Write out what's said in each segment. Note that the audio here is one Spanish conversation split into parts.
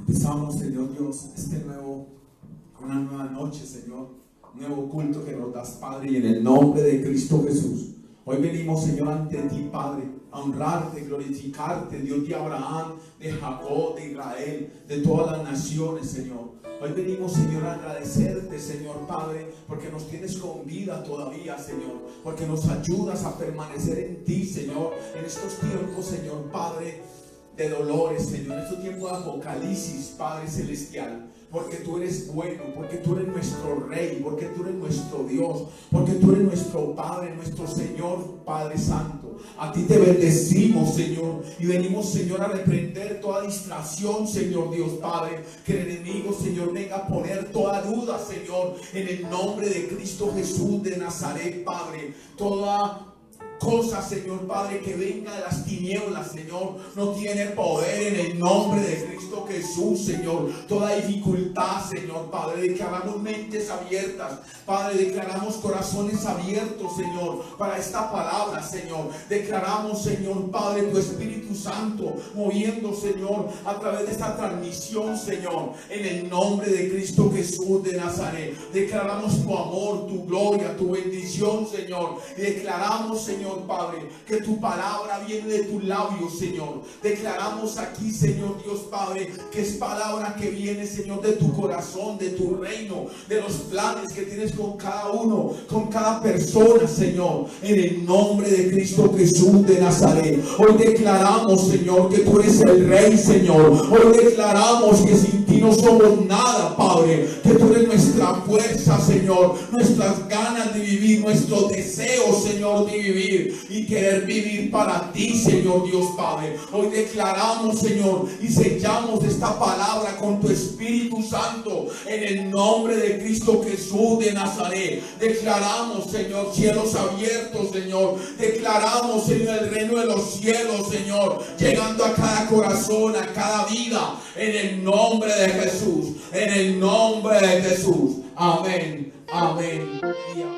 Empezamos, Señor Dios, una nueva noche, Señor, un nuevo culto que nos das, Padre, y en el nombre de Cristo Jesús. Hoy venimos, Señor, ante ti, Padre, a honrarte, glorificarte, Dios de Abraham, de Jacob, de Israel, de todas las naciones, Señor. Hoy venimos, Señor, a agradecerte, Señor Padre, porque nos tienes con vida todavía, Señor, porque nos ayudas a permanecer en ti, Señor, en estos tiempos, Señor Padre, de dolores, Señor, en estos tiempos de apocalipsis, Padre Celestial, porque tú eres bueno, porque tú eres nuestro Rey, porque tú eres nuestro Dios, porque tú eres nuestro Padre, nuestro Señor, Padre Santo. A ti te bendecimos, Señor, y venimos, Señor, a reprender toda distracción, Señor Dios Padre, que el enemigo, Señor, venga a poner toda duda, Señor, en el nombre de Cristo Jesús de Nazaret, Padre. Toda cosa, Señor Padre, que venga de las tinieblas, Señor, no tiene poder en el nombre de Cristo Jesús, Señor. Toda dificultad, Señor Padre, declaramos mentes abiertas, Padre, declaramos corazones abiertos, Señor, para esta palabra, Señor. Declaramos, Señor Padre, tu Espíritu Santo moviendo, Señor, a través de esta transmisión, Señor, en el nombre de Cristo Jesús de Nazaret. Declaramos tu amor, tu gloria, tu bendición, Señor, y declaramos, Señor Padre, que tu palabra viene de tus labios, Señor. Declaramos aquí, Señor Dios Padre, que es palabra que viene, Señor, de tu corazón, de tu reino, de los planes que tienes con cada uno, con cada persona, Señor, en el nombre de Cristo Jesús de Nazaret. Hoy declaramos, Señor, que tú eres el Rey, Señor. Hoy declaramos que sin ti no somos nada, Padre, que tú eres nuestra fuerza, Señor, nuestras ganas de vivir, nuestros deseos, Señor, de vivir y querer vivir para ti, Señor Dios Padre. Hoy declaramos, Señor, y sellamos esta palabra con tu Espíritu Santo en el nombre de Cristo Jesús de Nazaret. Declaramos, Señor, cielos abiertos, Señor. Declaramos, Señor, el reino de los cielos, Señor, llegando a cada corazón, a cada vida, en el nombre de Jesús, en el nombre de Jesús. Amén, amén y amén.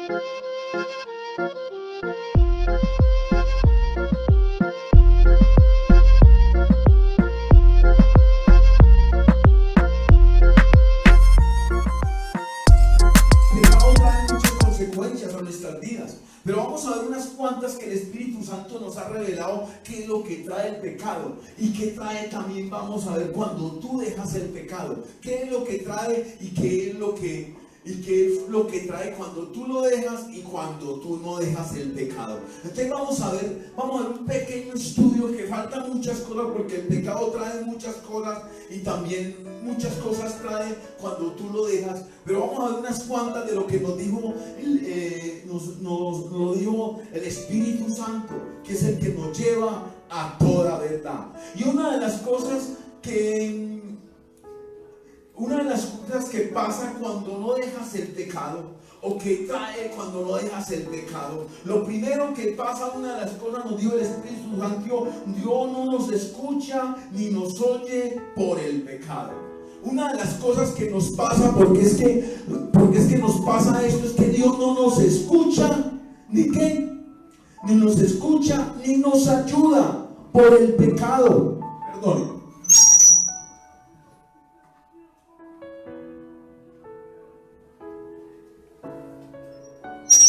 A nuestras vidas, pero vamos a ver unas cuantas que el Espíritu Santo nos ha revelado qué es lo que trae el pecado y qué trae también. Vamos a ver cuando tú dejas el pecado, qué es lo que trae y qué es lo que trae cuando tú lo dejas y cuando tú no dejas el pecado. Entonces vamos a ver un pequeño estudio, que faltan muchas cosas porque el pecado trae muchas cosas y también muchas cosas trae cuando tú lo dejas, pero vamos a ver unas cuantas de lo que nos dijo nos dijo el Espíritu Santo, que es el que nos lleva a toda verdad. Y una de las cosas que pasa cuando no dejas el pecado, o que trae cuando no dejas el pecado, lo primero que pasa, una de las cosas, nos dijo el Espíritu Santo, Dios no nos escucha ni nos oye por el pecado. Una de las cosas que nos pasa, porque es que nos pasa esto, es que Dios no nos escucha, ni nos escucha, ni nos ayuda por el pecado. Perdón.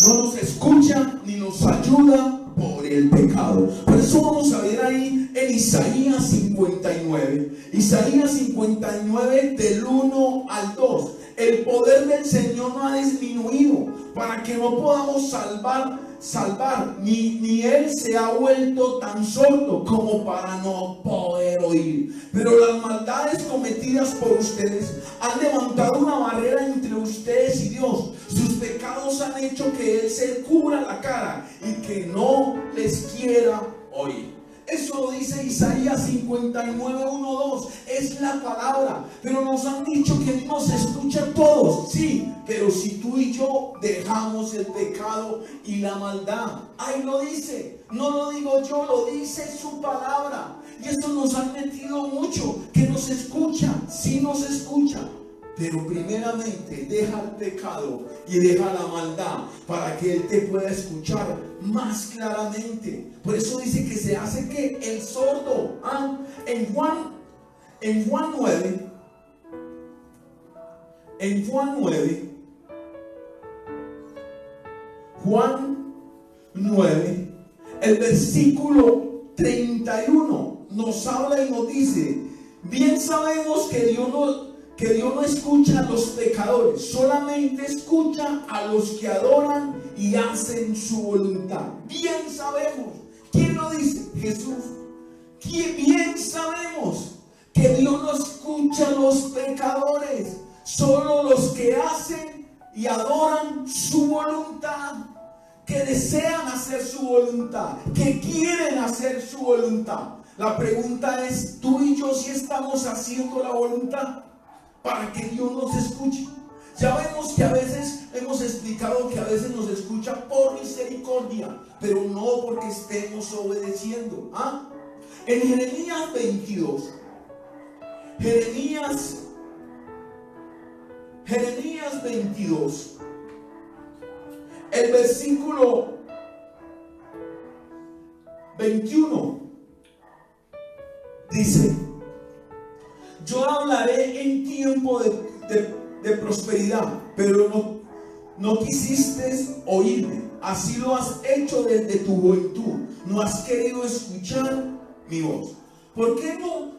No nos escucha ni nos ayuda por el pecado. Por eso vamos a ver ahí en Isaías 59. Isaías 59 del 1 al 2. El poder del Señor no ha disminuido para que no podamos salvar, ni Él se ha vuelto tan sordo como para no poder oír. Pero las maldades cometidas por ustedes han levantado una barrera entre ustedes y Dios. Sus pecados han hecho que Él se cubra la cara y que no les quiera oír. Eso lo dice Isaías 59, 1, 2. Es la palabra. Pero nos han dicho que nos escuchan todos. Sí, pero si tú y yo dejamos el pecado y la maldad. Ahí lo dice. No lo digo yo, lo dice su palabra. Y esto nos han metido mucho. Que nos escuchan. Sí nos escuchan. Pero primeramente deja el pecado y deja la maldad para que Él te pueda escuchar más claramente. Por eso dice que se hace que el sordo. En Juan 9, En Juan 9, el versículo 31 nos habla y nos dice: bien sabemos que Dios no escucha a los pecadores, solamente escucha a los que adoran y hacen su voluntad. Bien sabemos. ¿Quién lo dice? Jesús. Bien sabemos que Dios no escucha a los pecadores, solo los que hacen y adoran su voluntad, que desean hacer su voluntad, que quieren hacer su voluntad. La pregunta es: ¿tú y yo si estamos haciendo la voluntad para que Dios nos escuche? Ya vemos que a veces hemos explicado que a veces nos escucha por misericordia, pero no porque estemos obedeciendo. En Jeremías 22, Jeremías 22, el versículo 21 dice: yo hablaré en tiempo de prosperidad, pero no quisiste oírme. Así lo has hecho desde tu juventud. No has querido escuchar mi voz. ¿Por qué no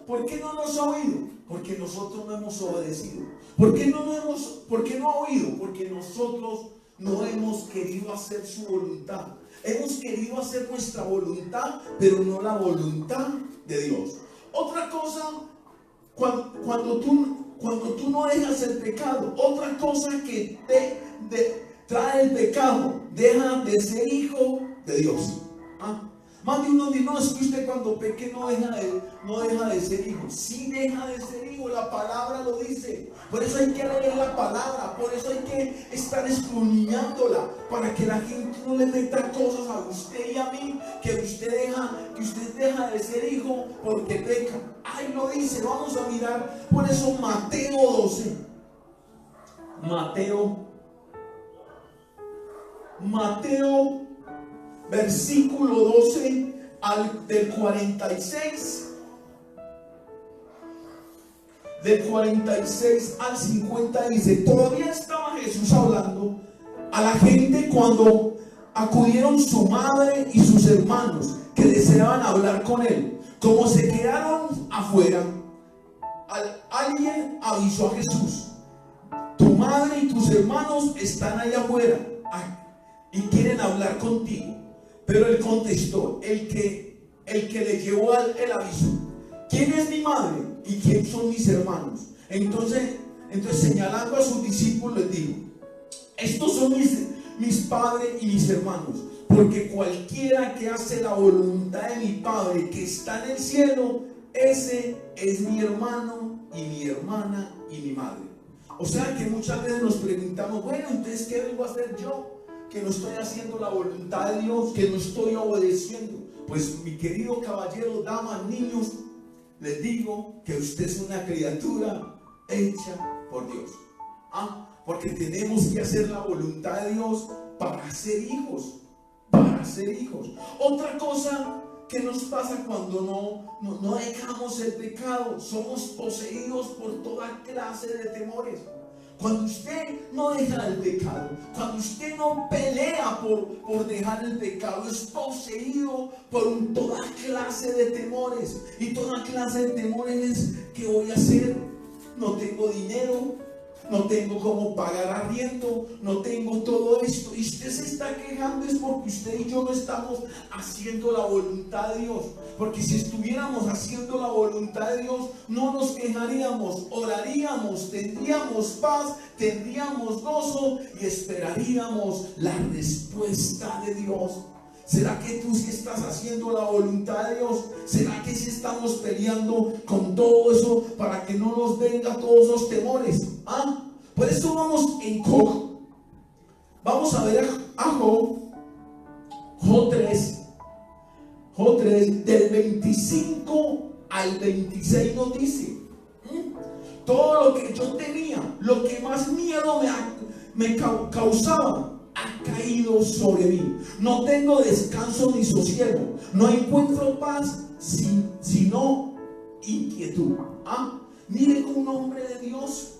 nos ha oído? Porque nosotros no hemos obedecido. ¿Por qué no ha oído? Porque nosotros no hemos querido hacer su voluntad. Hemos querido hacer nuestra voluntad, pero no la voluntad de Dios. Otra cosa, cuando tú no dejas el pecado, otra cosa que te trae el pecado, deja de ser hijo de Dios. Más de uno dice: no, es que usted cuando peque no deja de ser hijo. Sí deja de ser hijo, la palabra lo dice. Por eso hay que leer la palabra, por eso hay que estar escudriñándola, para que la gente no le meta cosas a usted y a mí, que usted deja de ser hijo porque peca. Ahí lo dice. Vamos a mirar por eso Mateo 12. Mateo versículo 12 del 46 al 50 dice: todavía estaba Jesús hablando a la gente cuando acudieron su madre y sus hermanos, que deseaban hablar con él. Como se quedaron afuera, alguien avisó a Jesús: tu madre y tus hermanos están allá afuera y quieren hablar contigo. Pero él contestó, el que le llevó el aviso: ¿quién es mi madre y quién son mis hermanos? Entonces señalando a sus discípulos les dijo: estos son mis padres y mis hermanos, porque cualquiera que hace la voluntad de mi Padre que está en el cielo, ese es mi hermano y mi hermana y mi madre. O sea que muchas veces nos preguntamos: bueno, entonces ¿qué vengo a hacer yo? Que no estoy haciendo la voluntad de Dios, que no estoy obedeciendo. Pues mi querido caballero, damas, niños, les digo que usted es una criatura hecha por Dios. Porque tenemos que hacer la voluntad de Dios para ser hijos. Otra cosa que nos pasa cuando no dejamos el pecado: somos poseídos por toda clase de temores. Cuando usted no deja el pecado, cuando usted no pelea por dejar el pecado, es poseído por toda clase de temores. Y toda clase de temores es: ¿qué voy a hacer? No tengo dinero, no tengo cómo pagar arriendo, no tengo todo esto. Y usted se está quejando es porque usted y yo no estamos haciendo la voluntad de Dios. Porque si estuviéramos haciendo la voluntad de Dios, no nos quejaríamos, oraríamos, tendríamos paz, tendríamos gozo y esperaríamos la respuesta de Dios. ¿Será que tú sí estás haciendo la voluntad de Dios? ¿Será que sí estamos peleando con todo eso para que no nos venga todos esos temores? Por eso vamos en Job. Vamos a ver a Job 3, del 25 al 26 nos dice: todo lo que yo tenía, lo que más miedo me causaba, ha caído sobre mí. No tengo descanso ni sosiego. No encuentro paz sino inquietud. Mire, un hombre de Dios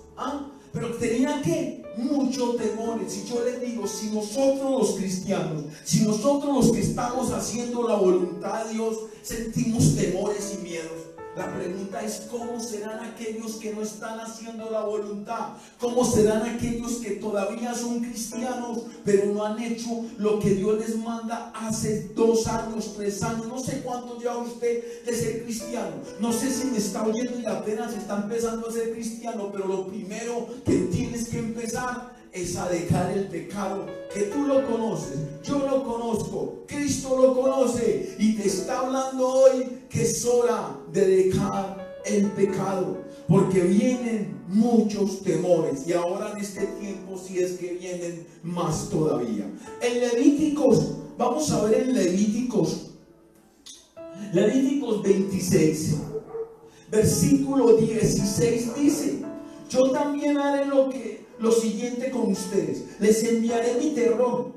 pero tenía que muchos temores. Y yo les digo, si nosotros los cristianos, si nosotros los que estamos haciendo la voluntad de Dios sentimos temores y miedos, la pregunta es: ¿cómo serán aquellos que no están haciendo la voluntad? ¿Cómo serán aquellos que todavía son cristianos pero no han hecho lo que Dios les manda hace 2 años, 3 años? No sé cuánto lleva usted de ser cristiano, no sé si me está oyendo y apenas está empezando a ser cristiano, pero lo primero que tienes que empezar es a dejar el pecado, que tú lo conoces, yo lo conozco, Cristo lo conoce, y te está hablando hoy que es hora de dejar el pecado, porque vienen muchos temores, y ahora en este tiempo si es que vienen más todavía. En Levíticos, vamos a ver en Levíticos 26, versículo 16 dice: yo también haré lo siguiente con ustedes. Les enviaré mi terror,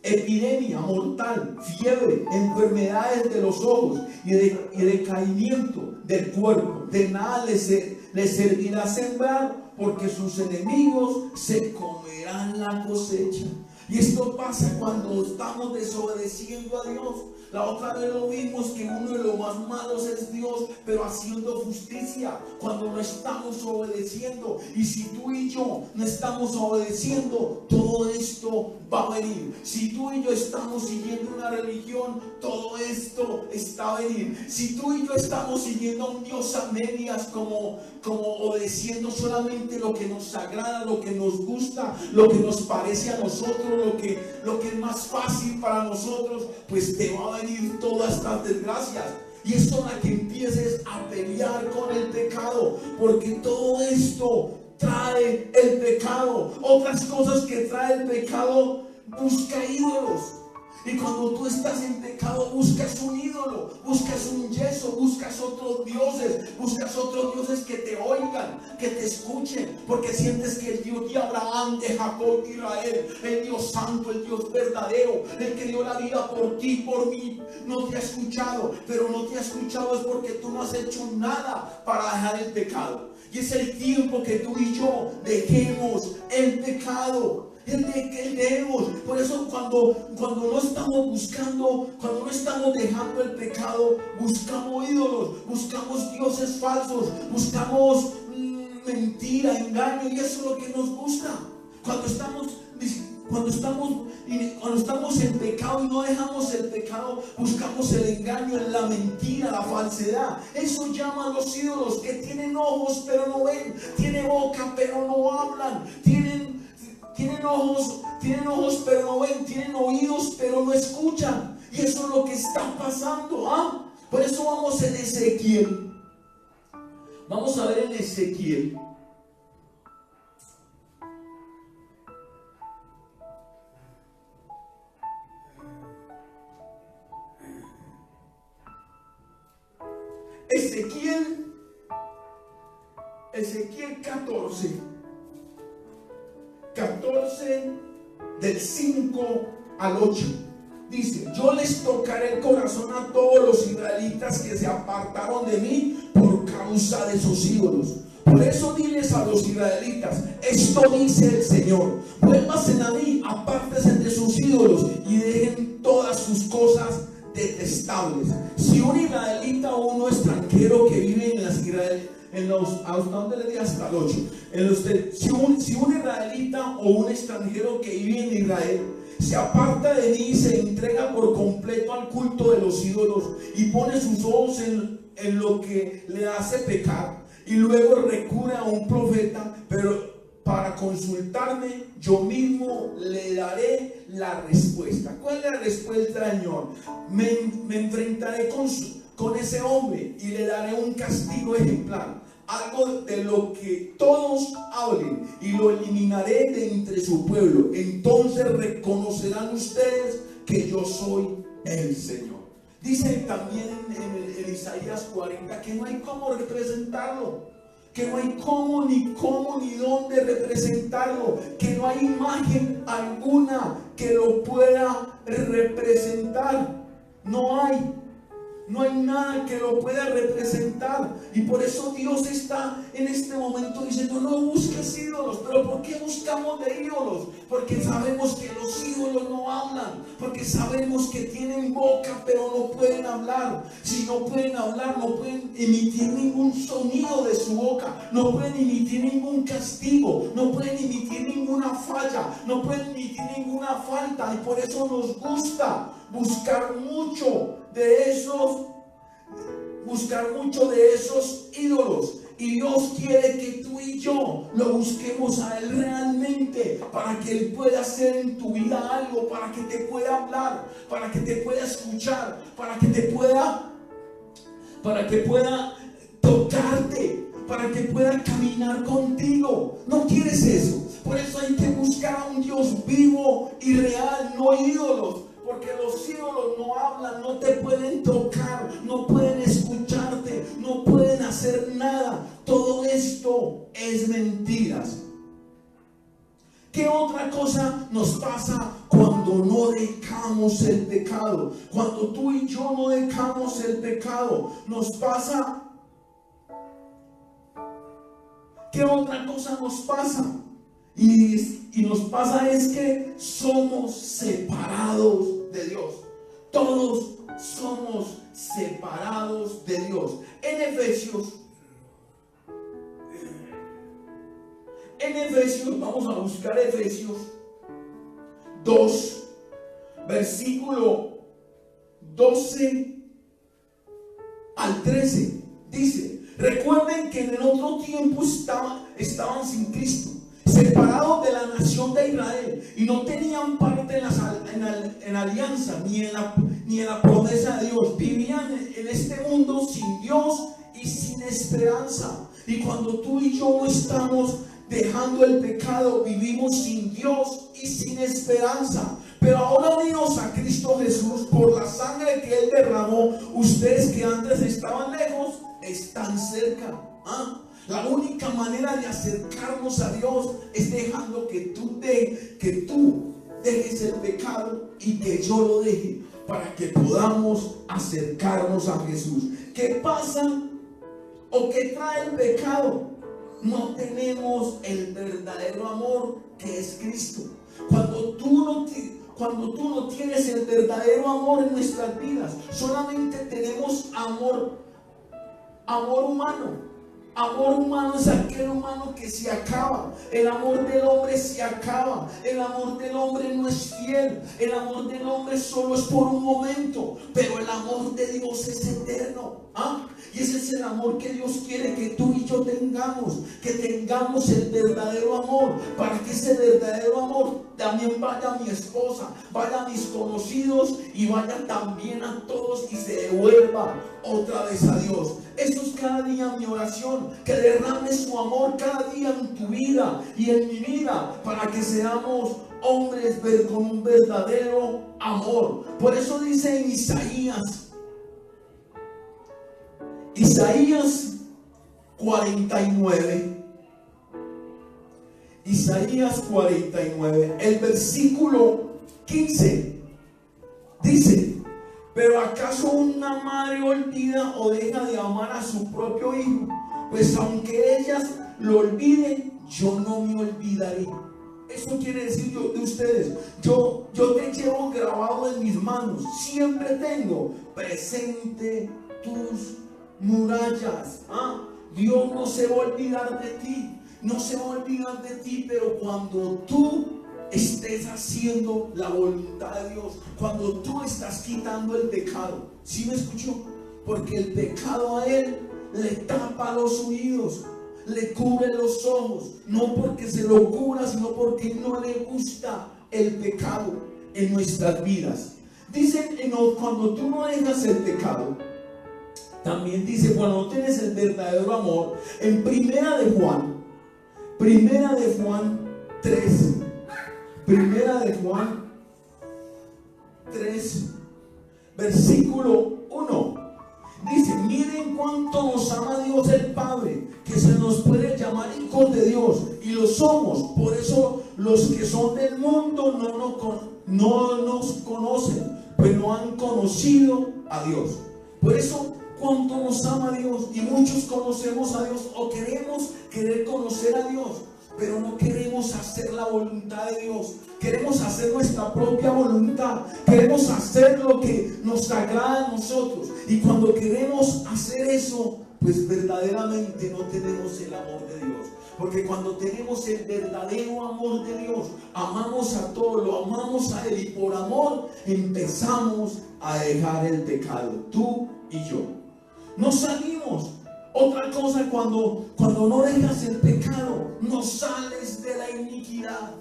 epidemia mortal, fiebre, enfermedades de los ojos y decaimiento del cuerpo. De nada les servirá sembrar, porque sus enemigos se comerán la cosecha. Y esto pasa cuando estamos desobedeciendo a Dios. La otra vez lo vimos, que uno de los más malos es Dios, pero haciendo justicia cuando no estamos obedeciendo. Y si tú y yo no estamos obedeciendo, todo esto va a venir. Si tú y yo estamos siguiendo una religión, todo esto está a venir. Si tú y yo estamos siguiendo a un Dios a medias, como obedeciendo solamente lo que nos agrada, lo que nos gusta, lo que nos parece a nosotros, lo que es más fácil para nosotros, pues te va a venir todas estas desgracias. Y es hora que empieces a pelear con el pecado, porque todo esto trae el pecado. Otras cosas que trae el pecado: busca ídolos. Y cuando tú estás en pecado, buscas un ídolo, buscas un yeso, buscas otros dioses que te oigan, que te escuchen, porque sientes que el Dios de Abraham, de Jacob, de Israel, el Dios santo, el Dios verdadero, el que dio la vida por ti, por mí, no te ha escuchado. Pero no te ha escuchado es porque tú no has hecho nada para dejar el pecado. Y es el tiempo que tú y yo dejemos el pecado. Por eso cuando no estamos buscando, cuando no estamos dejando el pecado, buscamos ídolos, buscamos dioses falsos, buscamos mentira, engaño, y eso es lo que nos gusta. Cuando estamos en pecado y no dejamos el pecado, buscamos el engaño, la mentira, la falsedad. Eso llaman los ídolos, que tienen ojos pero no ven, tienen boca pero no hablan, tienen ojos pero no ven, tienen oídos pero no escuchan. Y eso es lo que está pasando. Por eso vamos en Ezequiel. Vamos a ver en Ezequiel. Ezequiel 14 del 5 al 8 dice: yo les tocaré el corazón a todos los israelitas que se apartaron de mí por causa de sus ídolos. Por eso diles a los israelitas: esto dice el Señor, vuélvanse a mí, apártense de sus ídolos y dejen todas sus cosas detestables. Si un israelita o un extranjero que vive en las hasta donde le di hasta el 8, si un israelita o un extranjero que vive en Israel se aparta de mí y se entrega por completo al culto de los ídolos y pone sus ojos en lo que le hace pecar, y luego recurre a un profeta, pero para consultarme, yo mismo le daré la respuesta. ¿Cuál es la respuesta, Señor? Me enfrentaré con ese hombre y le daré un castigo ejemplar, algo de lo que todos hablen, y lo eliminaré de entre su pueblo. Entonces reconocerán ustedes que yo soy el Señor. Dice también en Isaías 40 que no hay cómo representarlo, que no hay cómo ni dónde representarlo, que no hay imagen alguna que lo pueda representar. No hay nada que lo pueda representar. Y por eso Dios está en este momento, dice: diciendo no busques ídolos. Pero ¿por qué buscamos de ídolos? Porque sabemos que los ídolos no hablan, porque sabemos que tienen boca pero no pueden hablar. Si no pueden hablar, no pueden emitir ningún sonido de su boca, no pueden emitir ningún castigo, no pueden emitir ninguna falla, no pueden emitir ninguna falta. Y por eso nos gusta buscar mucho de esos ídolos. Y Dios quiere que tú y yo lo busquemos a Él realmente, para que Él pueda hacer en tu vida algo, para que te pueda hablar, para que te pueda escuchar, para que pueda tocarte, para que pueda caminar contigo. ¿No quieres eso? Por eso hay que buscar a un Dios vivo y real, no ídolos. Porque los ídolos no hablan, no te pueden tocar, no pueden escucharte, no pueden hacer nada. Todo esto es mentiras. ¿Qué otra cosa nos pasa cuando no dejamos el pecado? Cuando tú y yo no dejamos el pecado, nos pasa. ¿Qué otra cosa nos pasa? Y nos pasa es que somos separados de Dios. Todos somos separados de Dios. En Efesios, vamos a buscar Efesios 2, versículo 12 al 13. Dice: recuerden que en el otro tiempo estaban sin Cristo, separados de la nación de Israel, y no tenían parte en la alianza ni en la promesa de Dios. Vivían en este mundo sin Dios y sin esperanza. Y cuando tú y yo no estamos dejando el pecado, vivimos sin Dios y sin esperanza. Pero ahora unidos a Cristo Jesús, por la sangre que Él derramó, ustedes que antes estaban lejos, están cerca. La única manera de acercarnos a Dios es dejando que tú dejes el pecado y que yo lo deje, para que podamos acercarnos a Jesús. ¿Qué pasa o qué trae el pecado? No tenemos el verdadero amor, que es Cristo. Cuando tú no tienes el verdadero amor en nuestras vidas, solamente tenemos amor humano. Amor humano es aquel humano que se acaba. El amor del hombre se acaba. El amor del hombre no es fiel. El amor del hombre solo es por un momento. Pero el amor de Dios es eterno. Y ese es el amor que Dios quiere que tú y yo tengamos. Que tengamos el verdadero amor. Para que ese verdadero amor también vaya a mi esposa, vaya a mis conocidos y vaya también a todos, y se devuelva otra vez a Dios. Eso es cada día mi oración, que derrame su amor cada día en tu vida y en mi vida, para que seamos hombres con un verdadero amor. Por eso dice en Isaías 49, el versículo 15, dice: ¿pero acaso una madre olvida o deja de amar a su propio hijo? Pues aunque ellas lo olviden, yo no me olvidaré. Eso quiere decir de ustedes: yo te llevo grabado en mis manos, siempre tengo presente tus murallas. Dios no se va a olvidar de ti, no se va a olvidar de ti, pero cuando tú estés haciendo la voluntad de Dios, cuando tú estás quitando el pecado. ¿Sí me escuchó? Porque el pecado a Él le tapa los oídos, le cubre los ojos, no porque se lo cubra, sino porque no le gusta el pecado en nuestras vidas. Dicen, cuando tú no dejas el pecado, también dice, cuando no tienes el verdadero amor. En Primera de Juan 3, versículo 1, dice: miren cuánto nos ama Dios el Padre, que se nos puede llamar hijos de Dios, y lo somos. Por eso los que son del mundo no nos conocen, pues no han conocido a Dios. Por eso cuánto nos ama Dios, y muchos conocemos a Dios o queremos conocer a Dios, pero no queremos hacer la voluntad de Dios. Queremos hacer nuestra propia voluntad. Queremos hacer lo que nos agrada a nosotros. Y cuando queremos hacer eso, pues verdaderamente no tenemos el amor de Dios. Porque cuando tenemos el verdadero amor de Dios, amamos a todo, lo amamos a Él, y por amor empezamos a dejar el pecado, tú y yo. No salimos. Otra cosa, cuando no dejas el pecado, no sales de la iniquidad.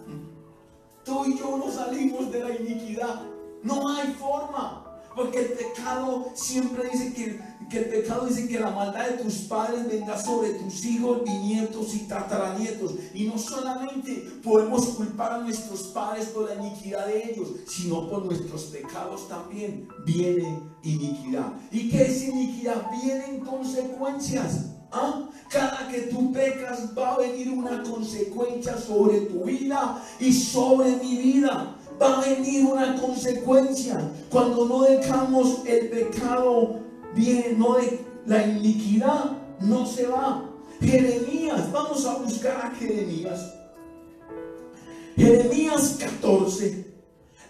Tú y yo no salimos de la iniquidad. No hay forma. Porque el pecado siempre dice que el pecado dice que la maldad de tus padres vendrá sobre tus hijos, bisnietos y tataranietos. Y no solamente podemos culpar a nuestros padres por la iniquidad de ellos, sino por nuestros pecados también viene iniquidad. ¿Y qué es iniquidad? Vienen consecuencias. Cada que tú pecas va a venir una consecuencia sobre tu vida y sobre mi vida. Va a venir una consecuencia cuando no dejamos el pecado bien, la iniquidad no se va. Jeremías, vamos a buscar a Jeremías. Jeremías 14,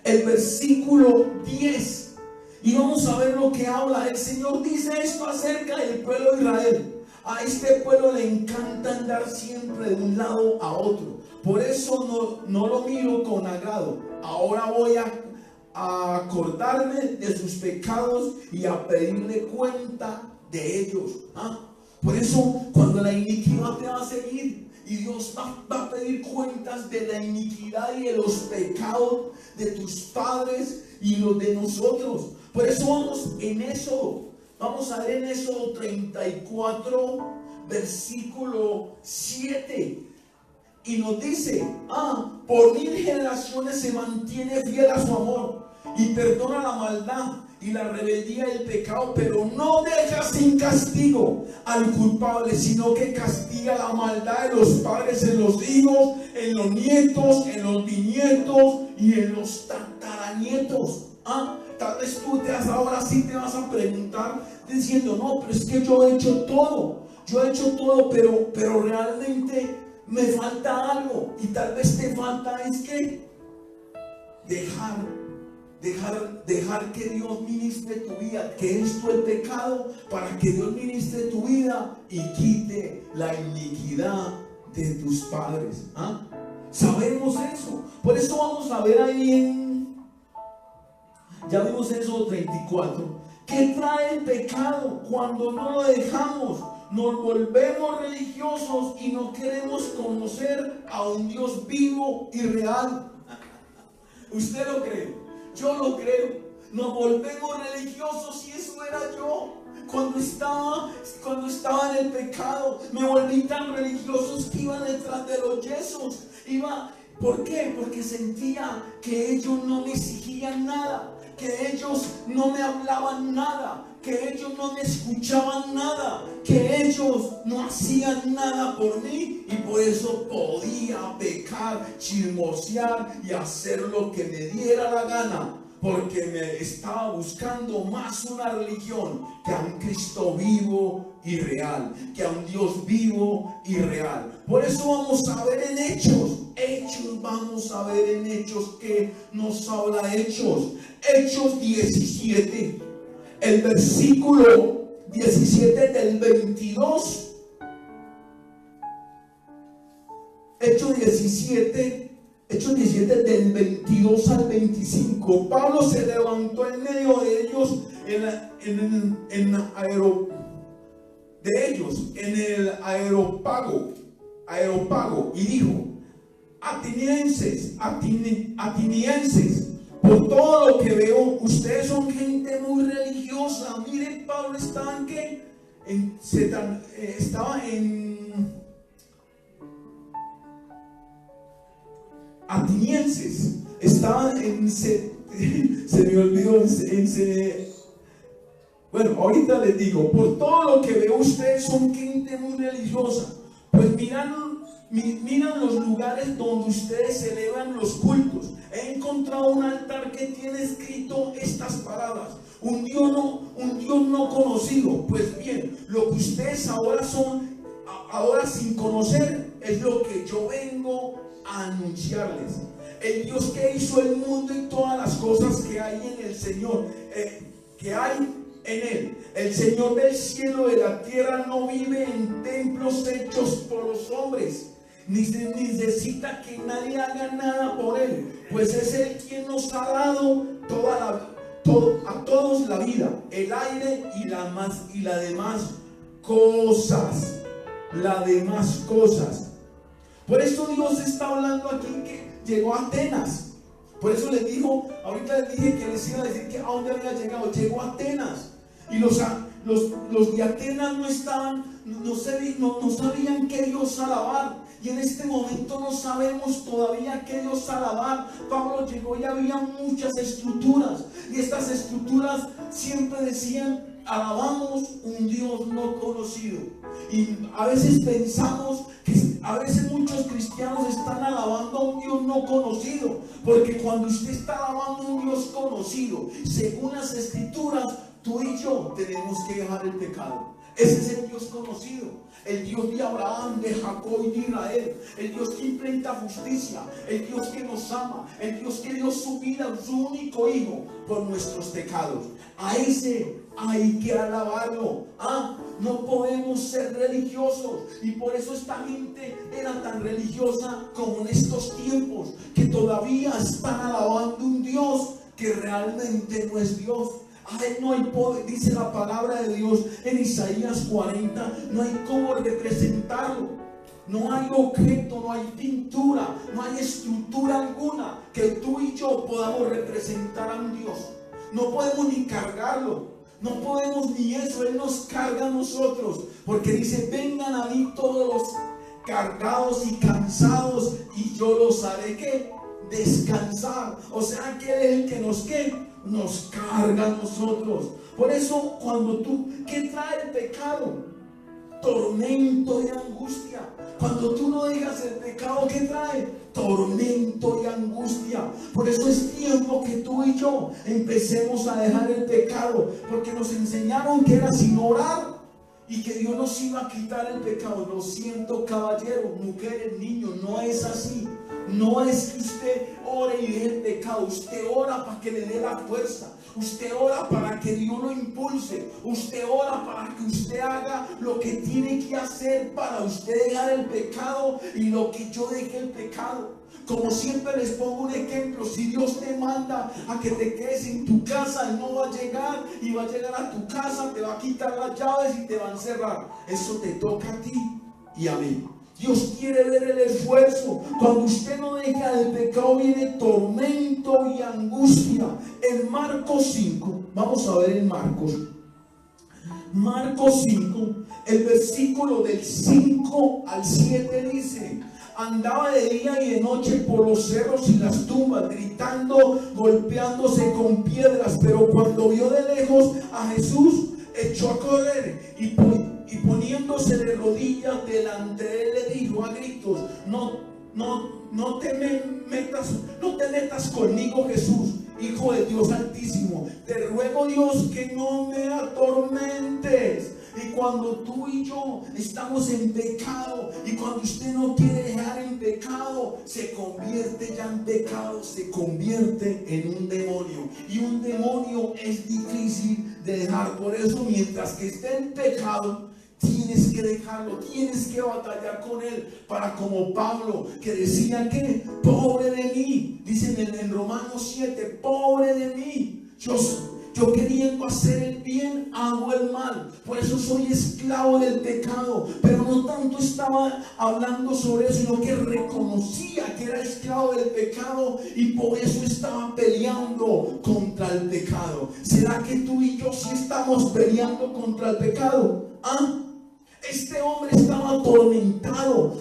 el versículo 10. Y vamos a ver lo que habla. El Señor dice esto acerca del pueblo de Israel. A este pueblo le encanta andar siempre de un lado a otro. Por eso no lo miro con agrado. Ahora voy a acordarme de sus pecados y a pedirle cuenta de ellos. Por eso cuando la iniquidad te va a seguir y Dios va a pedir cuentas de la iniquidad y de los pecados de tus padres y los de nosotros. Por eso vamos en eso. Vamos a ver en Éxodo 34, versículo 7. Y nos dice, por 1000 generaciones se mantiene fiel a su amor y perdona la maldad y la rebeldía y el pecado, pero no deja sin castigo al culpable, sino que castiga la maldad de los padres en los hijos, en los nietos, en los bisnietos y en los tataranietos. Tal vez tú ahora sí te vas a preguntar diciendo, no, pero es que yo he hecho todo, pero realmente me falta algo. Y tal vez te falta es que dejar que Dios ministre tu vida, que esto es pecado, para que Dios ministre tu vida y quite la iniquidad de tus padres. Sabemos eso. Por eso vamos a ver ahí ya vimos eso 34. ¿Qué trae el pecado? Cuando no lo dejamos, nos volvemos religiosos y no queremos conocer a un Dios vivo y real. ¿Usted lo cree? Yo lo creo. Nos volvemos religiosos y eso era yo. Cuando estaba en el pecado, me volví tan religioso que iba detrás de los yesos. ¿Por qué? Porque sentía que ellos no me exigían nada, que ellos no me hablaban nada, que ellos no me escuchaban nada, que ellos no hacían nada por mí, y por eso podía pecar, chismosear y hacer lo que me diera la gana, porque me estaba buscando más una religión que a un Cristo vivo y real, que a un Dios vivo y real. Por eso vamos a ver en Hechos, vamos a ver en Hechos que nos habla Hechos 17, el versículo 17 del 22. Hechos 17 del 22 al 25. Pablo se levantó en medio de ellos en el aerópago y dijo: atenienses, por todo lo que veo, ustedes son gente muy religiosa. Miren, Pablo estaba atenienses, se me olvidó bueno, ahorita les digo, por todo lo que veo, ustedes son gente muy religiosa. Pues miran los lugares donde ustedes celebran los cultos. He encontrado un altar que tiene escrito estas palabras: un Dios no conocido. Pues bien, lo que ustedes ahora son, ahora sin conocer, es lo que yo vengo a anunciarles. El Dios que hizo el mundo y todas las cosas que hay en el Señor, que hay en Él. El Señor del cielo y de la tierra no vive en templos hechos por los hombres, ni necesita que nadie haga nada por Él, pues es Él quien nos ha dado a todos la vida, el aire y la demás cosas. Por eso Dios está hablando aquí que llegó a Atenas. Por eso les dijo, ahorita les dije que les iba a decir que a dónde había llegado. Llegó a Atenas. Y los de Atenas no sabían qué Dios alabar. Y en este momento no sabemos todavía qué Dios alabar. Pablo llegó y había muchas estructuras. Y estas estructuras siempre decían: alabamos un Dios no conocido. Y a veces pensamos que a veces muchos cristianos están alabando a un Dios no conocido, porque cuando usted está alabando a un Dios conocido, según las escrituras, tú y yo tenemos que dejar el pecado. Ese es el Dios conocido, el Dios de Abraham, de Jacob y de Israel, el Dios que implanta justicia, el Dios que nos ama, el Dios que dio su vida, su único hijo, por nuestros pecados. A ese hay que alabarlo. No podemos ser religiosos, y por eso esta gente era tan religiosa como en estos tiempos, que todavía están alabando un Dios que realmente no es Dios. A Él no hay poder, dice la palabra de Dios en Isaías 40, no hay cómo representarlo. No hay objeto, no hay pintura, no hay estructura alguna que tú y yo podamos representar a un Dios. No podemos ni cargarlo, no podemos ni eso. Él nos carga a nosotros, porque dice: vengan a mí todos los cargados y cansados, y yo los haré ¿qué? Descansar. O sea que Él es el que nos carga a nosotros. Por eso ¿qué trae el pecado? Tormento y angustia. Cuando tú no dejas el pecado, ¿qué trae? Tormento y angustia. Por eso es tiempo que tú y yo empecemos a dejar el pecado, porque nos enseñaron que era sin orar y que Dios nos iba a quitar el pecado. Lo siento, caballeros, mujeres, niños, no es así. No es que usted ore y deje el pecado. Usted ora para que le dé la fuerza. Usted ora para que Dios lo impulse. Usted ora para que usted haga lo que tiene que hacer para usted dejar el pecado, y lo que yo deje el pecado. Como siempre les pongo un ejemplo: si Dios te manda a que te quedes en tu casa, Él no va a llegar, y va a llegar a tu casa, te va a quitar las llaves y te va a encerrar. Eso te toca a ti y a mí. Dios quiere ver el esfuerzo. Cuando usted no deja el pecado, viene tormento y angustia. En Marcos 5, vamos a ver en Marcos 5, el versículo del 5 al 7 dice: andaba de día y de noche por los cerros y las tumbas, gritando, golpeándose con piedras. Pero cuando vio de lejos a Jesús, echó a correr y poniéndose de rodillas delante de él, le dijo a gritos: no te metas conmigo, Jesús, Hijo de Dios Altísimo. Te ruego, Dios, que no me atormentes. Y cuando tú y yo estamos en pecado, y cuando usted no quiere dejar en pecado, se convierte ya en pecado, se convierte en un demonio. Y un demonio es difícil de dejar. Por eso, mientras que esté en pecado, tienes que dejarlo, tienes que batallar con él, para, como Pablo, que decía que pobre de mí, dicen en Romanos 7, pobre de mí, yo queriendo hacer el bien, hago el mal. Por eso soy esclavo del pecado. Pero no tanto estaba hablando sobre eso, sino que reconocía que era esclavo del pecado, y por eso estaba peleando contra el pecado. ¿Será que tú y yo sí estamos peleando contra el pecado? Este hombre estaba atormentado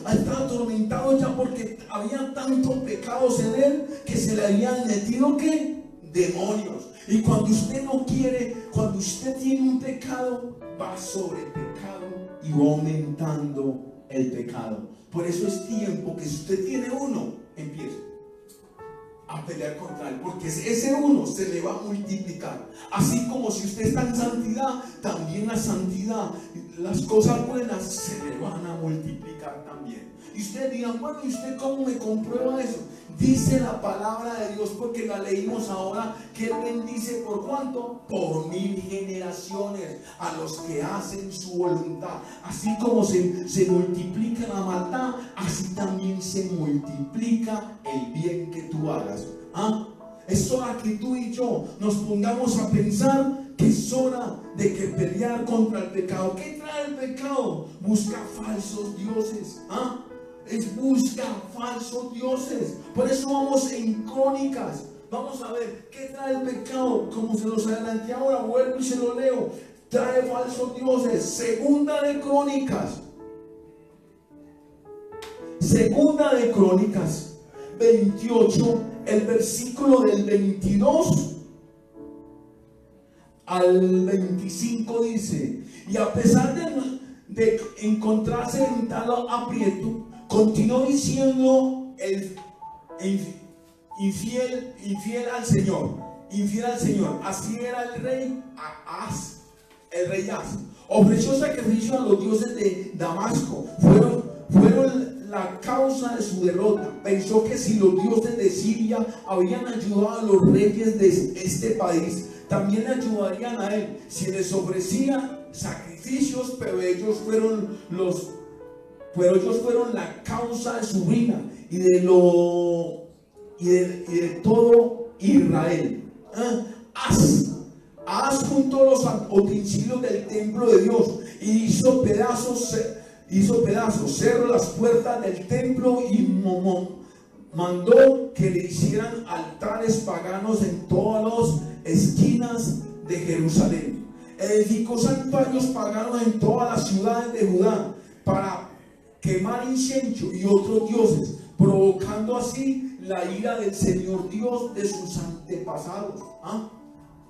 ya, porque había tantos pecados en él que se le habían metido ¿qué? Demonios. Y cuando usted no quiere, cuando usted tiene un pecado, va sobre el pecado y va aumentando el pecado. Por eso es tiempo que, si usted tiene uno, empiece a a pelear contra él, porque ese uno se le va a multiplicar. Así como si usted está en santidad, también la santidad, las cosas buenas se le van a multiplicar también. Y usted dirá, bueno, ¿y usted cómo me comprueba eso? Dice la palabra de Dios, porque la leímos ahora, que Él bendice ¿por cuánto? Por 1000 generaciones a los que hacen su voluntad. Así como se multiplica la maldad, así también se multiplica el bien que tú hagas. Es hora que tú y yo nos pongamos a pensar que es hora de que pelear contra el pecado. ¿Qué trae el pecado? Busca falsos dioses. Busca falsos dioses. Por eso vamos en Crónicas. Vamos a ver qué trae el pecado. Como se los adelanté ahora, vuelvo y se lo leo. Trae falsos dioses. Segunda de Crónicas 28, el versículo del 22 al 25 dice: y a pesar de encontrarse en tal aprieto, continuó diciendo el infiel al Señor. Así era el rey Ahaz. Ofreció sacrificio a los dioses de Damasco. Fueron la causa de su derrota. Pensó que si los dioses de Siria habían ayudado a los reyes de este país, también le ayudarían a él. Si les ofrecía sacrificios, pero ellos fueron la causa de su ruina y de todo Israel. Ahaz juntó los utensilios del templo de Dios y hizo pedazos, cerró las puertas del templo y mandó que le hicieran altares paganos en todas las esquinas de Jerusalén. Edificó santuarios paganos en todas las ciudades de Judá para quemar incienso y otros dioses, provocando así la ira del Señor Dios de sus antepasados.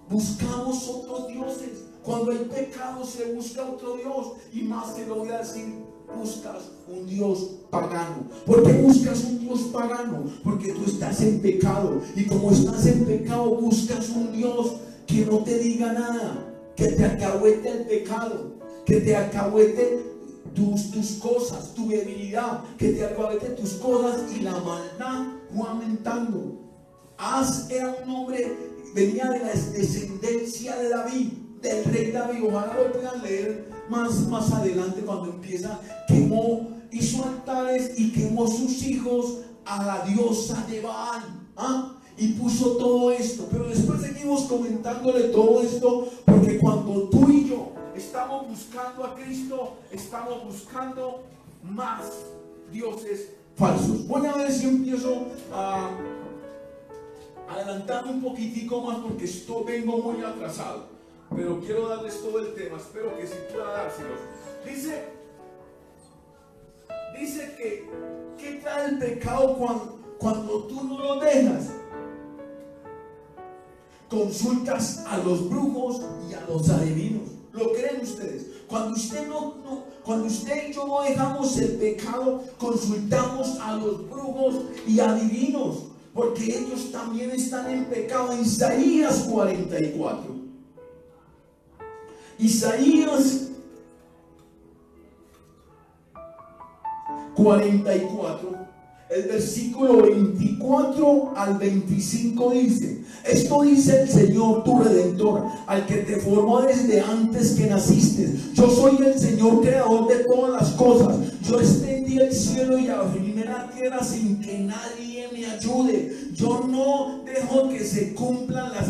Buscamos otros dioses. Cuando hay pecado se busca otro Dios. Y más te lo voy a decir, buscas un Dios pagano. ¿Por qué buscas un Dios pagano? Porque tú estás en pecado. Y como estás en pecado, buscas un Dios que no te diga nada, que te alcahuete el pecado, que te alcahuete tus cosas, tu debilidad, que te alcahuete tus cosas, y la maldad va aumentando. Ahaz era un hombre, venía de la descendencia de David, del rey David. Ojalá lo puedan leer más adelante cuando empieza. Hizo altares y quemó sus hijos a la diosa de Baal. Y puso todo esto. Pero después seguimos comentándole todo esto, porque cuando tú y yo estamos buscando a Cristo, estamos buscando más dioses falsos. Voy a ver si empiezo a adelantarme un poquitico más, porque vengo muy atrasado, pero quiero darles todo el tema. Espero que sí pueda dárselos. Dice que ¿qué trae el pecado cuando tú no lo dejas? Consultas a los brujos y a los adivinos. ¿Lo creen ustedes? Cuando usted y yo no dejamos el pecado, consultamos a los brujos y adivinos, porque ellos también están en pecado. Isaías 44. Isaías 44, el versículo 24 al 25 dice: esto dice el Señor tu Redentor, al que te formó desde antes que naciste. Yo soy el Señor, creador de todas las cosas. Yo extendí el cielo y afirmé la tierra sin que nadie me ayude. Yo no dejo que se cumplan las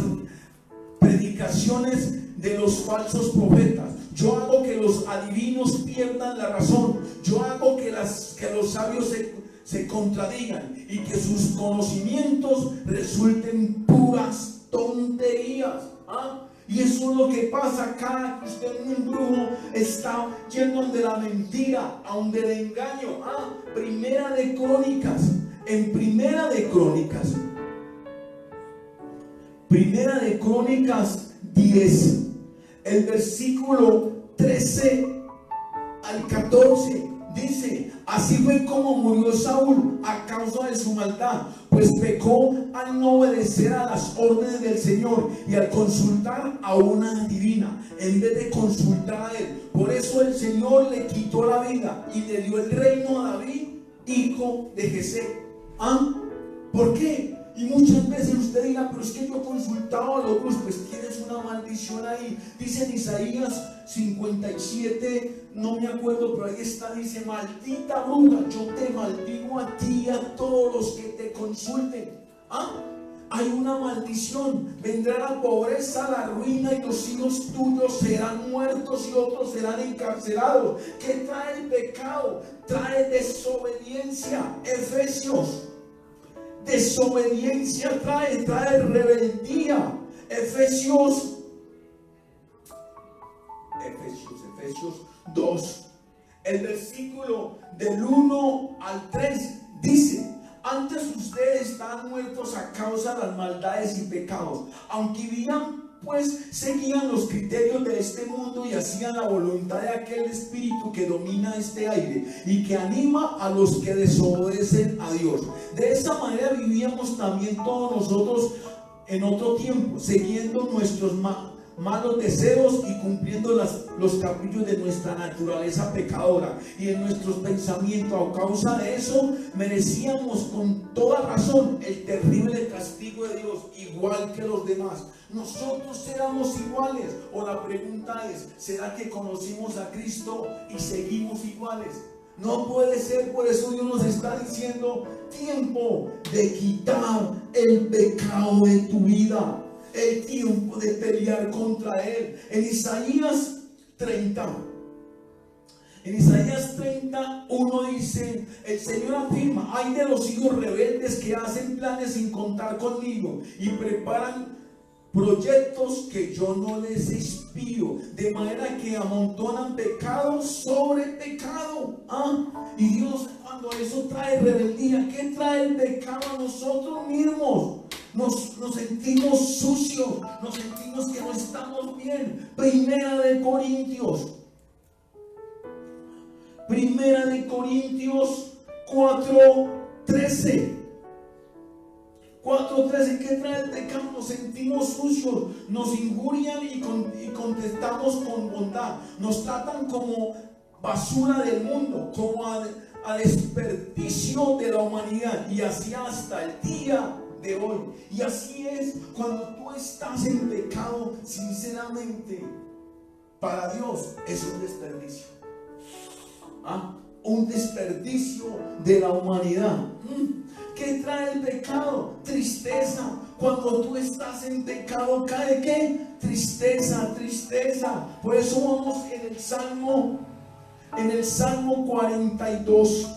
predicaciones de los falsos profetas. Yo hago que los adivinos pierdan la razón. Yo hago que los sabios se contradigan y que sus conocimientos resulten puras tonterías. Y eso es lo que pasa cada que usted, un brujo, está yendo donde la mentira, a donde el engaño. Primera de Crónicas 10, el versículo 13 al 14 dice: así fue como murió Saúl a causa causa de su maldad, pues pecó al no obedecer a las órdenes del Señor y al consultar a una divina en vez de consultar a él. Por eso el Señor le quitó la vida y le dio el reino a David, hijo de Jesé. ¿Por qué? Y muchas veces usted dirá, pero es que yo he consultado a los otros. Pues tienes una maldición ahí. Dice en Isaías 57, no me acuerdo, pero ahí está, dice: maldita bruja, yo te maldigo a ti y a todos los que te consulten. Hay una maldición. Vendrá la pobreza, la ruina, y los hijos tuyos serán muertos y otros serán encarcelados. ¿Qué trae el pecado? Trae desobediencia. Efesios. Desobediencia trae rebeldía. Efesios 2, el versículo del 1 al 3 dice: antes ustedes estaban muertos a causa de las maldades y pecados, aunque vivían, pues seguían los criterios de este mundo y hacían la voluntad de aquel espíritu que domina este aire y que anima a los que desobedecen a Dios. De esa manera vivíamos también todos nosotros en otro tiempo, siguiendo nuestros malos deseos y cumpliendo los caprichos de nuestra naturaleza pecadora y en nuestros pensamientos. A causa de eso merecíamos con toda razón el terrible castigo de Dios, igual que los demás. Nosotros éramos iguales. O la pregunta es: ¿será que conocimos a Cristo y seguimos iguales? No puede ser. Por eso Dios nos está diciendo: tiempo de quitar el pecado de tu vida, el tiempo de pelear contra él. En Isaías 30:1 dice: el Señor afirma: ay de los hijos rebeldes que hacen planes sin contar conmigo y preparan proyectos que yo no les inspiro, de manera que amontonan pecado sobre pecado. Y Dios, cuando eso trae rebeldía, ¿qué trae el pecado a nosotros mismos? Nos sentimos sucios, nos sentimos que no estamos bien. Primera de Corintios 4:13. 4:13, ¿qué trae el pecado? Nos sentimos sucios, nos injurian y contestamos con bondad. Nos tratan como basura del mundo, como a desperdicio de la humanidad, y así hasta el día de hoy. Y así es cuando tú estás en pecado. Sinceramente, para Dios es un desperdicio. Un desperdicio de la humanidad. ¿Qué trae el pecado? Tristeza. Cuando tú estás en pecado, ¿cae qué? Tristeza. Por eso vamos en el Salmo 42.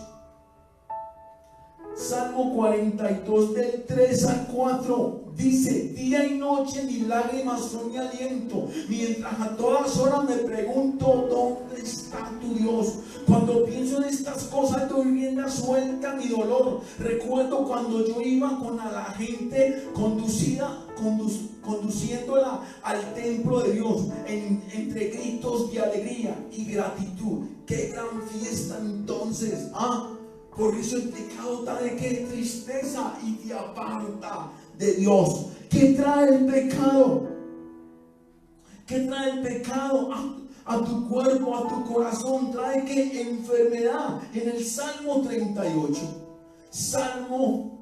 Salmo 42 del 3 al 4 dice: día y noche mis lágrimas son mi aliento, mientras a todas horas me pregunto: ¿dónde está tu Dios? Cuando pienso en estas cosas doy rienda suelta a mi dolor. Recuerdo cuando yo iba con a la gente conduciéndola al templo de Dios, entre gritos de alegría y gratitud. ¡Qué gran fiesta entonces! Por eso el pecado trae ¿qué? Tristeza, y te aparta de Dios. ¿Qué trae el pecado? ¿Qué trae el pecado a tu cuerpo, a tu corazón? Trae ¿qué? Enfermedad. En el Salmo 38. Salmo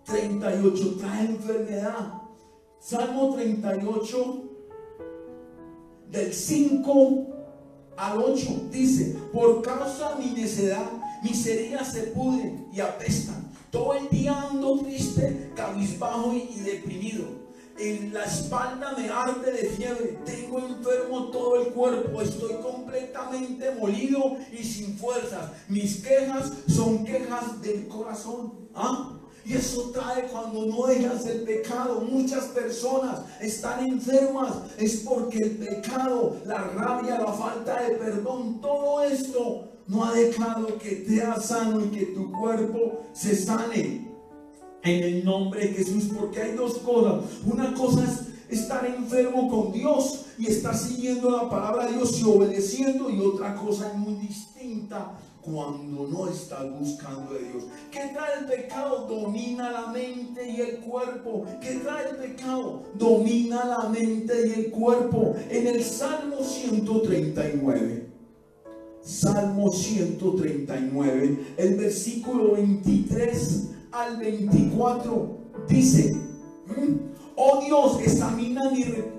38 trae enfermedad. Salmo 38 del 5 al 8 dice: por causa de mi necedad, mis heridas se pudren y apestan. Todo el día ando triste, cabizbajo y deprimido. En la espalda me arde de fiebre. Tengo enfermo todo el cuerpo. Estoy completamente molido y sin fuerzas. Mis quejas son quejas del corazón. Y eso trae cuando no dejas el pecado. Muchas personas están enfermas. Es porque el pecado, la rabia, la falta de perdón, todo esto no ha dejado que te hagas sano y que tu cuerpo se sane. En el nombre de Jesús. Porque hay dos cosas. Una cosa es estar enfermo con Dios y estar siguiendo la palabra de Dios y obedeciendo. Y otra cosa muy distinta, cuando no estás buscando de Dios. ¿Qué trae el pecado? Domina la mente y el cuerpo. ¿Qué trae el pecado? Domina la mente y el cuerpo. En el Salmo 139, Salmo 139, el versículo 23 al 24 dice: oh Dios, examina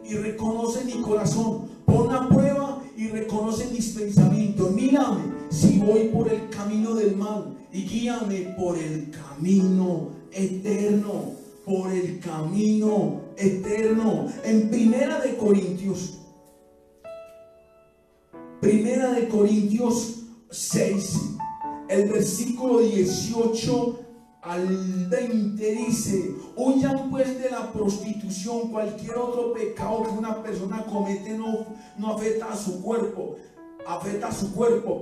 y reconoce mi corazón, pon a prueba y reconoce mis pensamientos. Mírame si voy por el camino del mal y guíame por el camino eterno, por el camino eterno. En Primera de Corintios 6, el versículo 18 al 20 dice: huyan pues de la prostitución. Cualquier otro pecado que una persona comete no afecta a su cuerpo,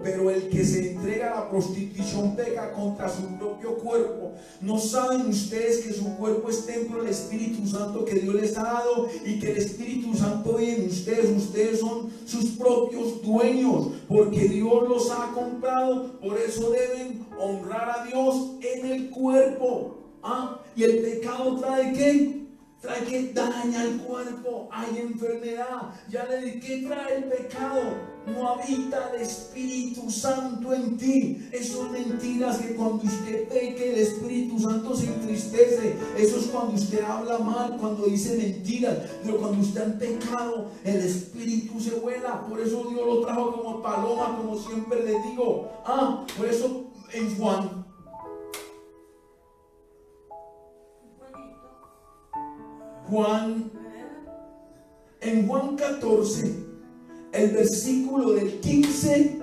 pero el que se entrega a la prostitución peca contra su propio cuerpo. ¿No saben ustedes que su cuerpo es templo del Espíritu Santo que Dios les ha dado y que el Espíritu Santo vive en ustedes? Ustedes son sus propios dueños, porque Dios los ha comprado. Por eso deben honrar a Dios en el cuerpo. Y el pecado trae ¿qué? Trae que daña el cuerpo, hay enfermedad. Ya le dije, ¿qué trae el pecado? No habita el Espíritu Santo en ti. Eso es mentiras, que cuando usted peque el Espíritu Santo se entristece. Eso es cuando usted habla mal, cuando dice mentiras. Pero cuando usted en pecado, el Espíritu se vuela. Por eso Dios lo trajo como paloma, como siempre les digo. Por eso en Juan 14, el versículo del 15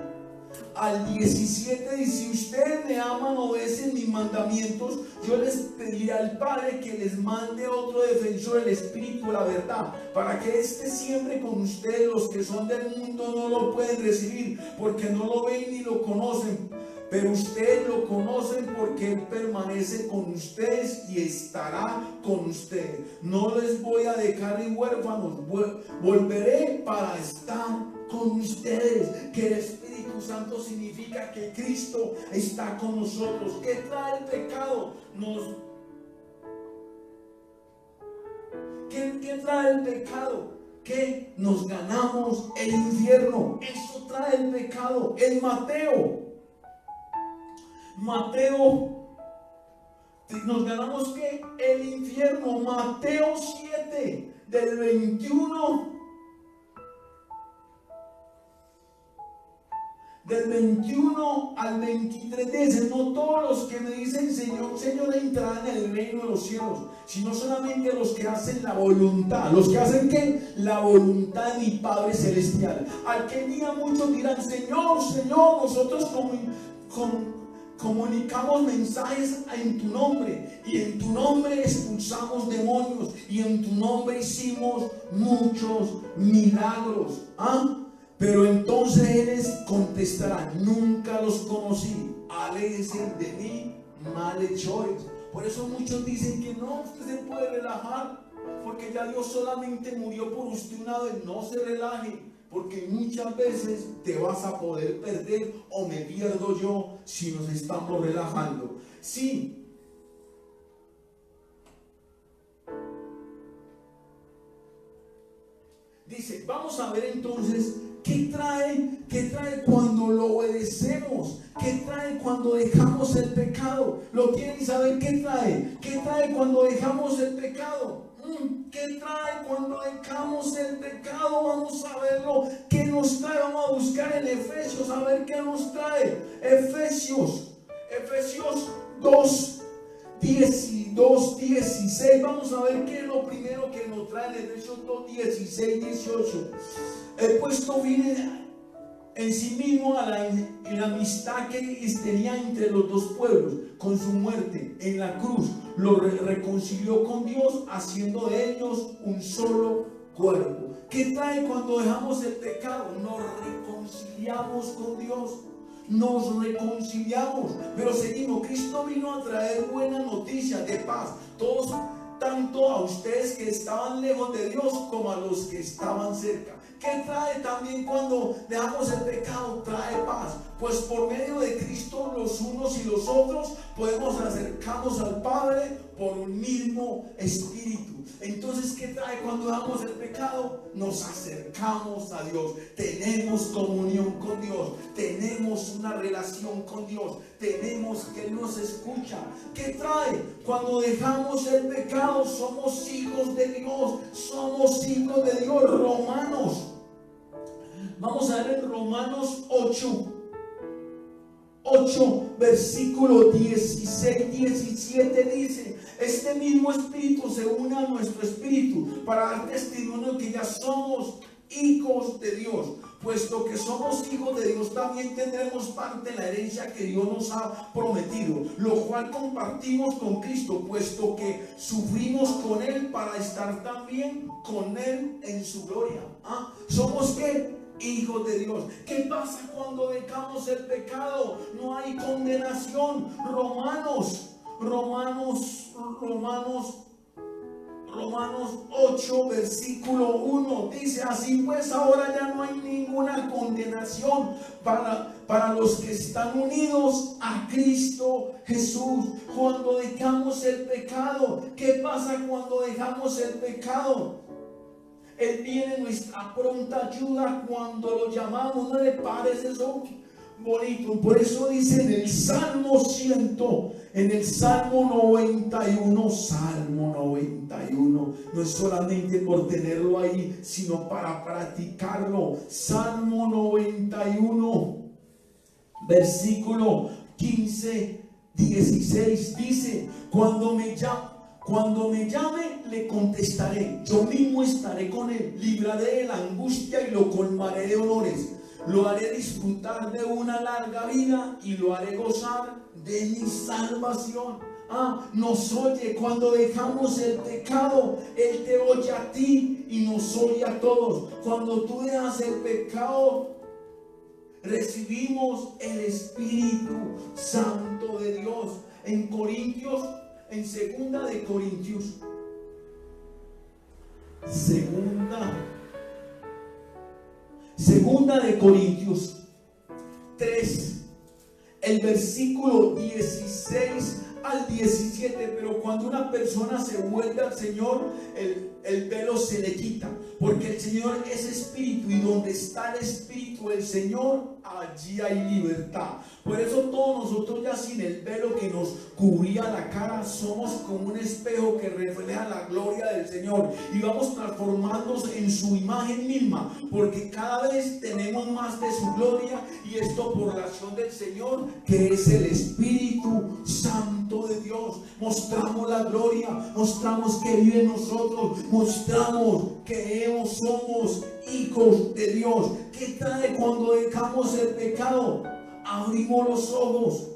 al 17 dice: si ustedes me aman, obedecen mis mandamientos, yo les pediré al Padre que les mande otro defensor, el Espíritu de la verdad, para que éste siempre con ustedes. Los que son del mundo no lo pueden recibir, porque no lo ven ni lo conocen, pero ustedes lo conocen, porque Él permanece con ustedes y estará con ustedes. No les voy a dejar en huérfanos, volveré para estar con ustedes. Que el Espíritu Santo significa que Cristo está con nosotros. ¿Qué trae el pecado? ¿Qué trae el pecado? Que nos ganamos el infierno. Eso trae el pecado. En Mateo, nos ganamos ¿qué? El infierno. Mateo 7, del 21 al 23 dice: no todos los que me dicen Señor, Señor entrarán en el reino de los cielos, sino solamente los que hacen la voluntad. ¿Los que hacen qué? La voluntad de mi Padre Celestial. Aquel día muchos dirán: Señor, Señor, nosotros comunicamos mensajes en tu nombre, y en tu nombre expulsamos demonios, y en tu nombre hicimos muchos milagros. Pero entonces ellos contestarán: nunca los conocí, aléjense de mí, malhechores. Por eso muchos dicen que no, usted se puede relajar, porque ya Dios solamente murió por usted una vez. No se relaje, porque muchas veces te vas a poder perder, o me pierdo yo, si nos estamos relajando. Sí. Dice, vamos a ver entonces qué trae cuando lo obedecemos, qué trae cuando dejamos el pecado. ¿Lo quieren saber? ¿Qué trae? ¿Qué trae cuando dejamos el pecado? ¿Qué trae cuando dejamos el pecado? Vamos a verlo. ¿Qué nos trae? Vamos a buscar en Efesios a ver qué nos trae. Efesios 2:16. Vamos a ver qué es lo primero que nos trae en Efesios 2:16-18. He puesto fin en sí mismo en la amistad que tenía entre los dos pueblos. Con su muerte en la cruz lo reconcilió con Dios, haciendo de ellos un solo cuerpo. ¿Qué trae cuando dejamos el pecado? Nos reconciliamos con Dios. Nos reconciliamos, pero seguimos. Cristo vino a traer buena noticia de paz, todos, tanto a ustedes que estaban lejos de Dios como a los que estaban cerca. ¿Qué trae también cuando dejamos el pecado? Trae paz. Pues por medio de Cristo los unos y los otros podemos acercarnos al Padre por un mismo Espíritu. Entonces, ¿qué trae cuando dejamos el pecado? Nos acercamos a Dios, tenemos comunión con Dios, tenemos una relación con Dios, tenemos que Él nos escucha. ¿Qué trae? Cuando dejamos el pecado, somos hijos de Dios, somos hijos de Dios. Romanos, vamos a ver en Romanos 8, versículo 16, 17 dice: este mismo Espíritu se une a nuestro espíritu para dar testimonio que ya somos hijos de Dios. Puesto que somos hijos de Dios, también tendremos parte en la herencia que Dios nos ha prometido, lo cual compartimos con Cristo, puesto que sufrimos con Él para estar también con Él en su gloria. ¿Somos qué? Hijos de Dios. ¿Qué pasa cuando dejamos el pecado? No hay condenación. Romanos 8, versículo 1 dice: así pues ahora ya no hay ninguna condenación para los que están unidos a Cristo Jesús. Cuando dejamos el pecado, ¿qué pasa cuando dejamos el pecado? Él viene nuestra pronta ayuda cuando lo llamamos. ¿No le parece eso bonito? Por eso dice en el Salmo 91, Salmo 91, no es solamente por tenerlo ahí, sino para practicarlo. Salmo 91, versículo 15, 16 dice: cuando me llame, le contestaré, yo mismo estaré con él, libraré de la angustia y lo colmaré de honores. Lo haré disfrutar de una larga vida y lo haré gozar de mi salvación. Nos oye cuando dejamos el pecado. Él te oye a ti y nos oye a todos. Cuando tú dejas el pecado, recibimos el Espíritu Santo de Dios. En segunda de Corintios 3, el versículo 16 al 17. Pero cuando una persona se vuelve al Señor, el velo se le quita, porque el Señor es espíritu, y donde está el Espíritu del Señor, allí hay libertad. Por eso todos nosotros, ya sin el velo que nos cubría la cara, somos como un espejo que refleja la gloria del Señor, y vamos transformándonos en su imagen misma, porque cada vez tenemos más de su gloria, y esto por la acción del Señor, que es el Espíritu Santo de Dios. Mostramos la gloria, mostramos que vive en nosotros, mostramos que somos hijos de Dios. ¿Qué trae cuando dejamos el pecado? Abrimos los ojos,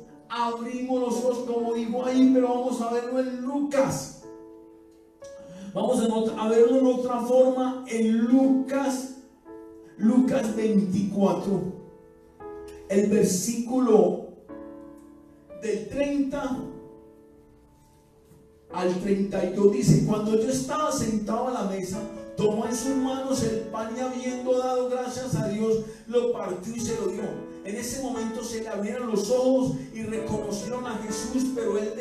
como digo ahí, pero vamos a verlo en Lucas. Vamos a verlo en otra forma, en Lucas 24, el versículo del 30 al 32 dice: cuando yo estaba sentado a la mesa, tomó en sus manos el pan y, habiendo dado gracias a Dios, lo partió y se lo dio. En ese momento se le abrieron los ojos y reconocieron a Jesús, pero él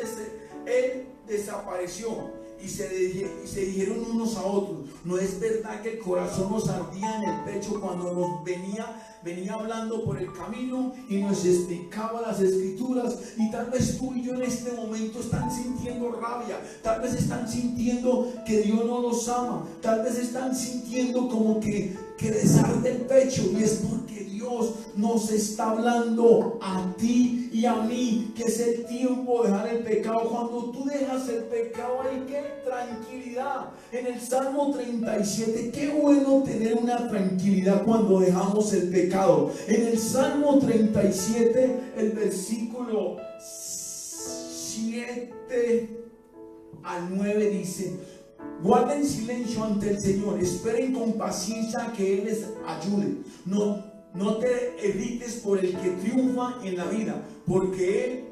desapareció. Y se dijeron unos a otros: ¿no es verdad que el corazón nos ardía en el pecho cuando nos venía hablando por el camino y nos explicaba las Escrituras? Y tal vez tú y yo en este momento están sintiendo rabia, tal vez están sintiendo que Dios no los ama, tal vez están sintiendo como que les arde el pecho, y es porque Dios nos está hablando a ti y a mí que es el tiempo de dejar el pecado. Cuando tú dejas el pecado, hay que tranquilidad. En el Salmo 37, qué bueno tener una tranquilidad cuando dejamos el pecado. En el Salmo 37, el versículo 7 al 9 dice: guarden silencio ante el Señor, esperen con paciencia que Él les ayude. No te irrites por el que triunfa en la vida, por él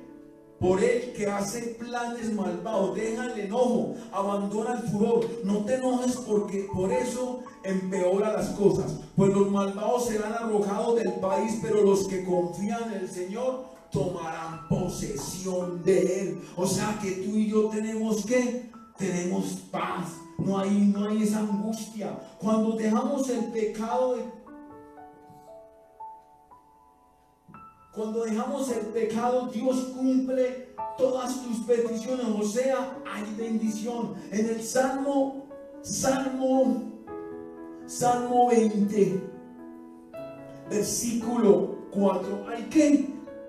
que hace planes malvados. Deja el enojo, abandona el furor. No te enojes porque por eso empeora las cosas, pues los malvados serán arrojados del país, pero los que confían en el Señor tomarán posesión de él. O sea que tú y yo tenemos paz, no hay esa angustia. Cuando dejamos el pecado, Dios cumple todas tus peticiones. O sea, hay bendición. En el Salmo 20, versículo 4,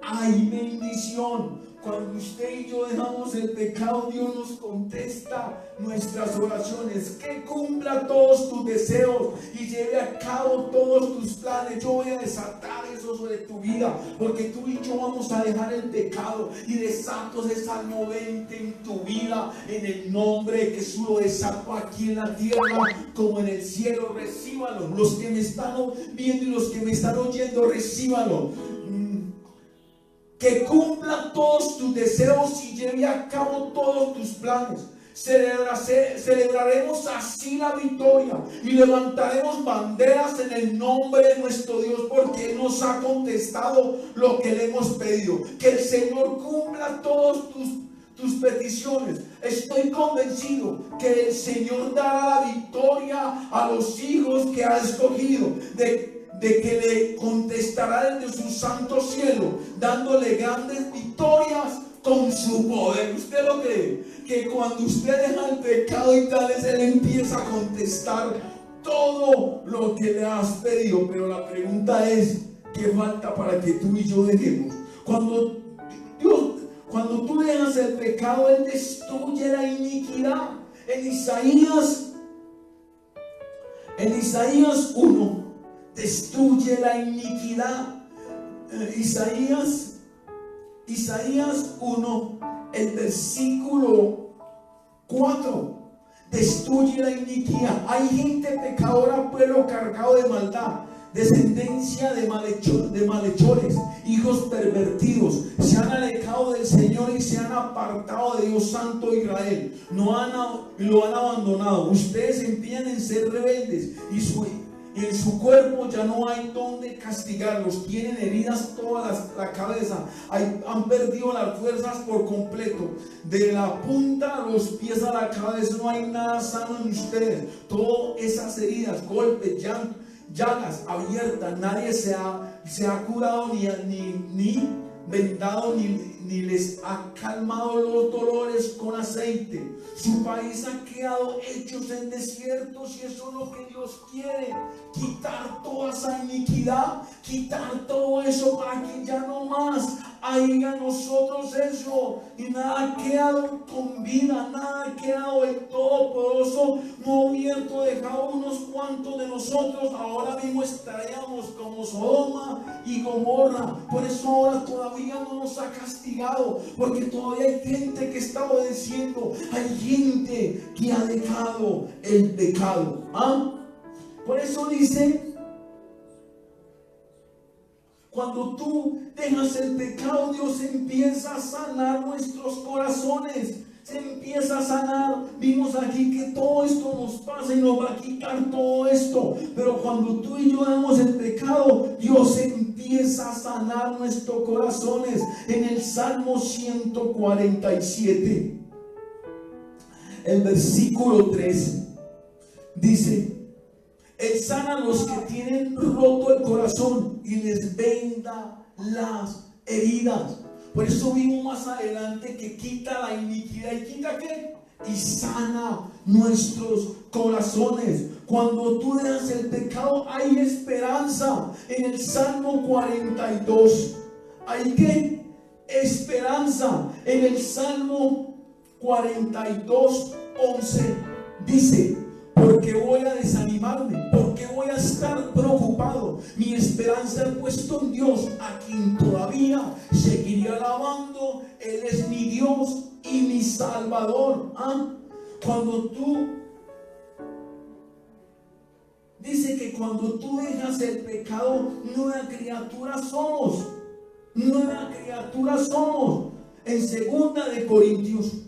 hay bendición. Cuando usted y yo dejamos el pecado, Dios nos contesta nuestras oraciones. Que cumpla todos tus deseos y lleve a cabo todos tus planes. Yo voy a desatar eso sobre tu vida, porque tú y yo vamos a dejar el pecado, y desato ese Salmo 20 en tu vida, en el nombre de Jesús. Lo desato aquí en la tierra como en el cielo. Recíbalo. Los que me están viendo y los que me están oyendo, recíbalo. Que cumpla todos tus deseos y lleve a cabo todos tus planes. Celebraremos así la victoria y levantaremos banderas en el nombre de nuestro Dios, porque Él nos ha contestado lo que le hemos pedido. Que el Señor cumpla todas tus peticiones. Estoy convencido que el Señor dará la victoria a los hijos que ha escogido, de que le contestará desde su santo cielo, dándole grandes victorias con su poder. ¿Usted lo cree? Que cuando usted deja el pecado y tal vez Él empieza a contestar todo lo que le has pedido. Pero la pregunta es, ¿qué falta para que tú y yo dejemos? Cuando tú dejas el pecado, Él destruye la iniquidad. En Isaías 1, destruye la iniquidad. Isaías 1, el versículo 4, destruye la iniquidad. Hay gente pecadora, pueblo cargado de maldad, descendencia de malhechores, hijos pervertidos. Se han alejado del Señor y se han apartado de Dios Santo de Israel. Lo han abandonado. Ustedes empiezan a ser rebeldes, y en su cuerpo ya no hay donde castigarlos. Tienen heridas toda la cabeza. Han perdido las fuerzas por completo. De la punta a los pies a la cabeza no hay nada sano en ustedes. Todas esas heridas, golpes, llagas abiertas, nadie se ha curado ni vendado, ni les ha calmado los dolores con aceite. Su país ha quedado hechos en desiertos, y eso es lo que Dios quiere: quitar toda esa iniquidad, quitar todo eso, para que ya no más haya nosotros eso, y nada ha quedado con vida, nada ha quedado el Todopoderoso no abierto, dejado unos cuantos de nosotros. Ahora mismo estaríamos como Sodoma y Gomorra. Por eso ahora todavía no nos ha castigado, porque todavía hay gente que está obedeciendo, hay gente que ha dejado el pecado. Por eso dice, cuando tú dejas el pecado, Dios empieza a sanar nuestros corazones. Se empieza a sanar. Vimos aquí que todo esto nos pasa y nos va a quitar todo esto. Pero cuando tú y yo dejamos el pecado, Dios empieza a sanar nuestros corazones. En el Salmo 147, el versículo 3, dice: Él sana a los que tienen roto el corazón y les venda las heridas. Por eso vimos más adelante que quita la iniquidad. ¿Y quita qué? Y sana nuestros corazones. Cuando tú dejas el pecado, hay esperanza. En el Salmo 42, ¿hay qué? Esperanza. En el Salmo 42, 11, dice: porque voy a desanimarme, porque voy a estar preocupado. Mi esperanza he puesto en Dios, a quien todavía seguiré alabando. Él es mi Dios y mi Salvador. Cuando tú dice que cuando tú dejas el pecado, nueva criatura somos. Nueva criatura somos. En 2 de Corintios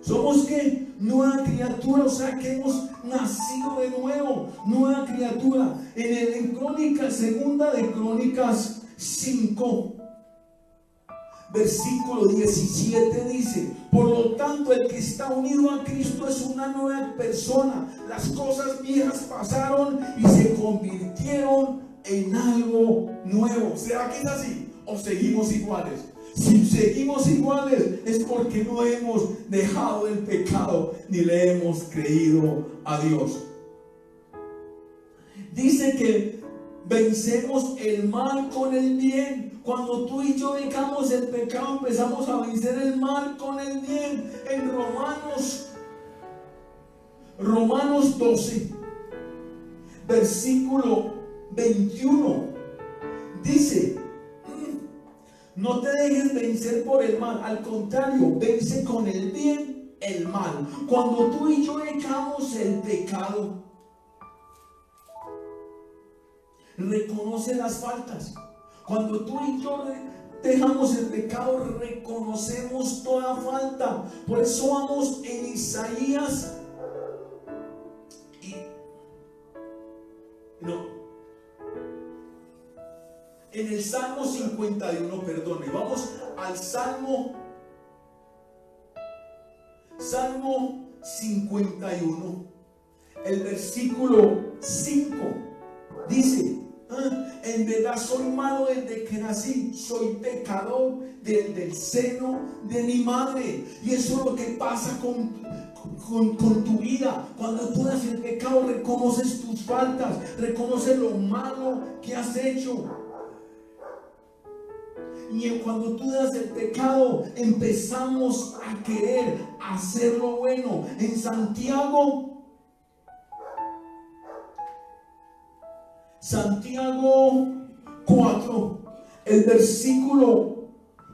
Somos ¿qué? Nueva criatura, o sea que hemos nacido de nuevo, nueva criatura. En Crónicas, segunda de Crónicas 5, versículo 17 dice: por lo tanto, el que está unido a Cristo es una nueva persona. Las cosas viejas pasaron y se convirtieron en algo nuevo. ¿Será que es así? ¿O seguimos iguales? Si seguimos iguales es porque no hemos dejado el pecado ni le hemos creído a Dios. Dice que vencemos el mal con el bien. Cuando tú y yo dejamos el pecado, empezamos a vencer el mal con el bien. En Romanos 12, versículo 21, dice: no te dejes vencer por el mal, al contrario, vence con el bien el mal. Cuando tú y yo dejamos el pecado, reconoce las faltas. Cuando tú y yo dejamos el pecado, reconocemos toda falta. Por eso vamos en Isaías en el Salmo 51, perdón, y vamos al Salmo 51, el versículo 5, dice: en verdad soy malo desde que nací, soy pecador desde el seno de mi madre. Y eso es lo que pasa con tu vida. Cuando tú das el pecado, reconoces tus faltas, reconoces lo malo que has hecho. Y cuando tú das el pecado, empezamos a querer hacer lo bueno. En Santiago 4, el versículo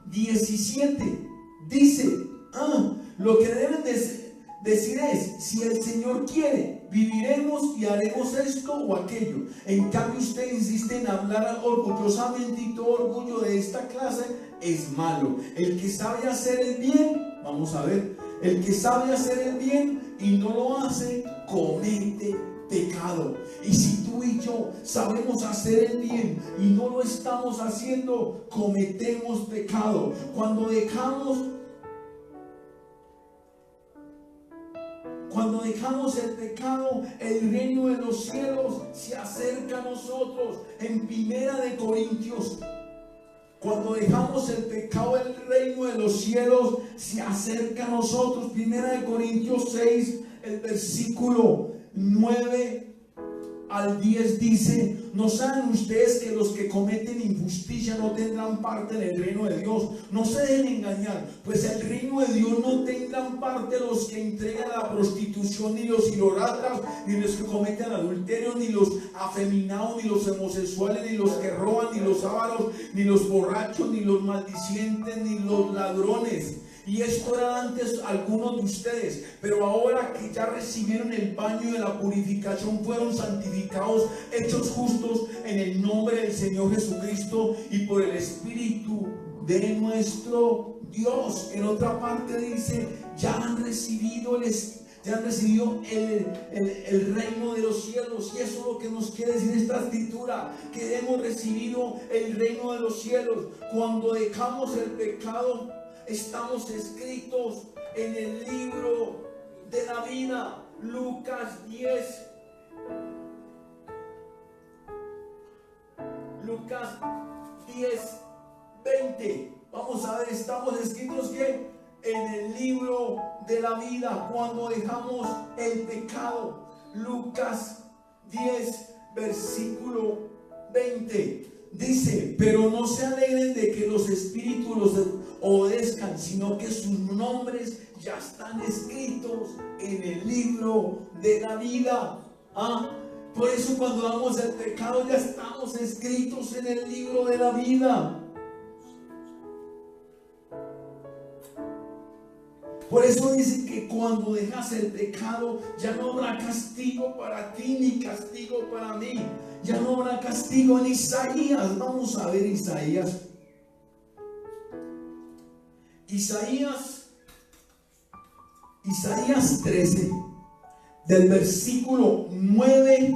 17 dice: lo que deben decir es: si el Señor quiere, viviremos y haremos esto o aquello. En cambio, usted insiste en hablar orgullosamente, y todo orgullo de esta clase es malo. El que sabe hacer el bien, vamos a ver, el que sabe hacer el bien y no lo hace, comete pecado. Y si tú y yo sabemos hacer el bien y no lo estamos haciendo, cometemos pecado. Cuando dejamos el pecado, el reino de los cielos se acerca a nosotros. En Primera de Corintios, cuando dejamos el pecado, el reino de los cielos se acerca a nosotros. Primera de Corintios 6, el versículo 9 al 10 dice: ¿no saben ustedes que los que cometen injusticia no tendrán parte en el reino de Dios? No se dejen engañar, pues el reino de Dios no tendrán parte los que entregan a la prostitución, ni los idolatras, ni los que cometen adulterio, ni los afeminados, ni los homosexuales, ni los que roban, ni los ávaros, ni los borrachos, ni los maldicientes, ni los ladrones. Y esto era antes algunos de ustedes, pero ahora que ya recibieron el baño de la purificación, fueron santificados, hechos justos en el nombre del Señor Jesucristo y por el Espíritu de nuestro Dios. En otra parte dice: ya han recibido el reino de los cielos. Y eso es lo que nos quiere decir esta escritura, que hemos recibido el reino de los cielos. Cuando dejamos el pecado, estamos escritos en el libro de la vida. Lucas 10, Lucas 10:20. Vamos a ver, estamos escritos que en el libro de la vida cuando dejamos el pecado. Lucas 10, versículo 20. Dice: pero no se alegren de que los espíritus los obedezcan, sino que sus nombres ya están escritos en el libro de la vida. Por eso cuando damos el pecado, ya estamos escritos en el libro de la vida. Por eso dice que cuando dejas el pecado, ya no habrá castigo para ti ni castigo para mí. Ya no habrá castigo. En Isaías, vamos a ver Isaías 59, Isaías 13, del versículo 9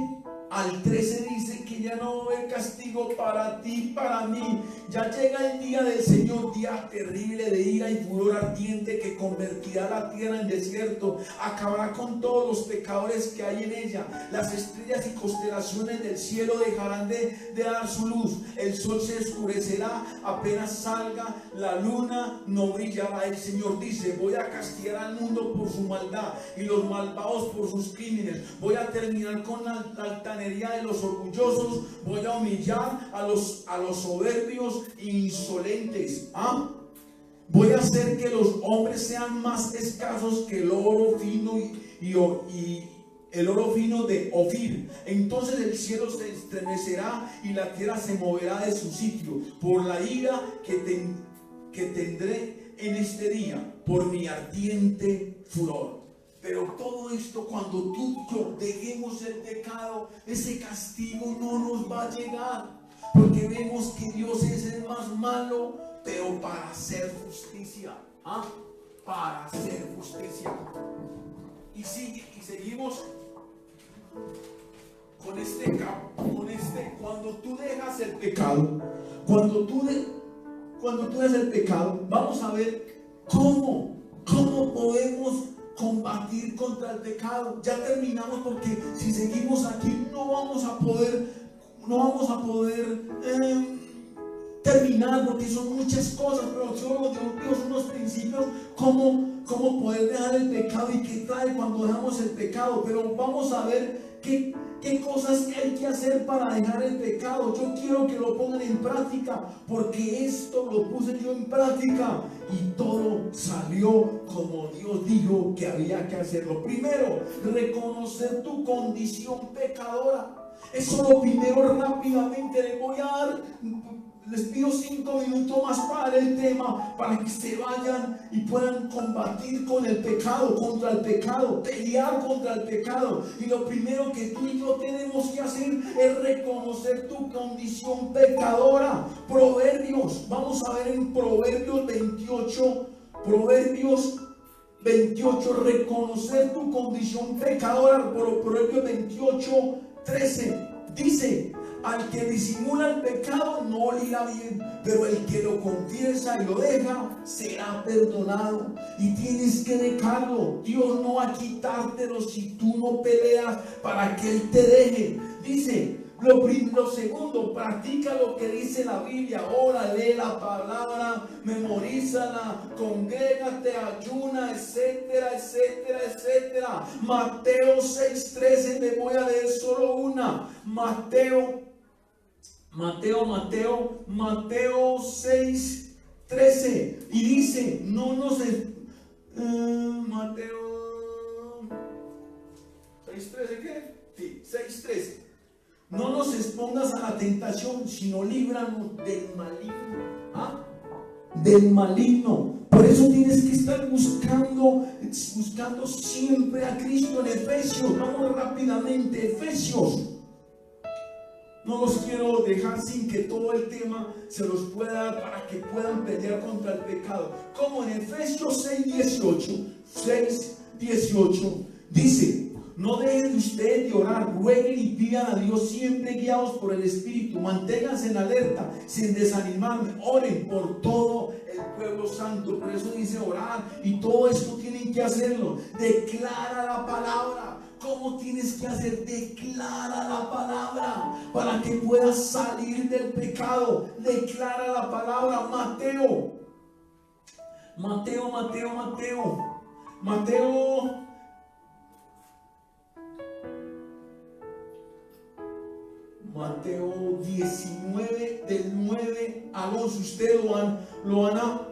al 13 dice que ya no va a haber castigo para ti, para mí. Ya llega el día del Señor, día terrible de ira y furor ardiente que convertirá la tierra en desierto, acabará con todos los pecadores que hay en ella. Las estrellas y constelaciones del cielo dejarán de dar su luz. El sol se oscurecerá apenas salga, la luna no brillará. El Señor dice: voy a castigar al mundo por su maldad y los malvados por sus crímenes. Voy a terminar con la altanería de los orgullosos. Voy a humillar a los soberbios e insolentes. Voy a hacer que los hombres sean más escasos que el oro fino y el oro fino de Ofir. Entonces el cielo se estremecerá y la tierra se moverá de su sitio por la ira que tendré en este día, por mi ardiente furor. Pero todo esto, cuando tú y yo dejemos el pecado, ese castigo no nos va a llegar, porque vemos que Dios es el más malo, pero para hacer justicia. Para hacer justicia. Y seguimos con este, cuando tú dejas el pecado, cuando tú dejas el pecado, vamos a ver cómo podemos combatir contra el pecado. Ya terminamos, porque si seguimos aquí no vamos a poder terminar, porque son muchas cosas, pero solo Dios unos principios cómo poder dejar el pecado y qué trae cuando dejamos el pecado. Pero vamos a ver qué cosas hay que hacer para dejar el pecado. Yo quiero que lo pongan en práctica, porque esto lo puse yo en práctica y todo salió como Dios dijo que había que hacerlo. Primero, reconocer tu condición pecadora. Eso lo primero. Rápidamente les pido 5 minutos más para el tema, para que se vayan y puedan combatir con el pecado, contra el pecado, pelear contra el pecado. Y lo primero que tú y yo tenemos que hacer es reconocer tu condición pecadora. Proverbios, vamos a ver en Proverbios 28, reconocer tu condición pecadora. Proverbios 28, 13 dice: al que disimula el pecado no le irá bien, pero el que lo confiesa y lo deja será perdonado. Y tienes que dejarlo. Dios no va a quitártelo si tú no peleas para que Él te deje. Dice, lo segundo, practica lo que dice la Biblia. Ora, lee la palabra, memorízala, congrégate, ayuna, etcétera, etcétera, etcétera. Mateo 6:13, me voy a leer solo una. Mateo 6:13, y dice: Mateo 6:13, ¿qué? Sí, 6:13. No nos expongas a la tentación, sino líbranos del maligno. Del maligno. Por eso tienes que estar buscando siempre a Cristo. En Efesios, vamos rápidamente, Efesios. No los quiero dejar sin que todo el tema se los pueda dar para que puedan pelear contra el pecado. Como en Efesios 6:18 dice: no dejen ustedes de orar, rueguen y pidan a Dios siempre guiados por el Espíritu. Manténganse en alerta, sin desanimarme. Oren por todo el pueblo santo. Por eso dice orar, y todo esto tienen que hacerlo. Declara la palabra. ¿Cómo tienes que hacer? Declara la palabra para que puedas salir del pecado. Declara la palabra. Mateo 19, del 9 al 11. Ustedes lo van a.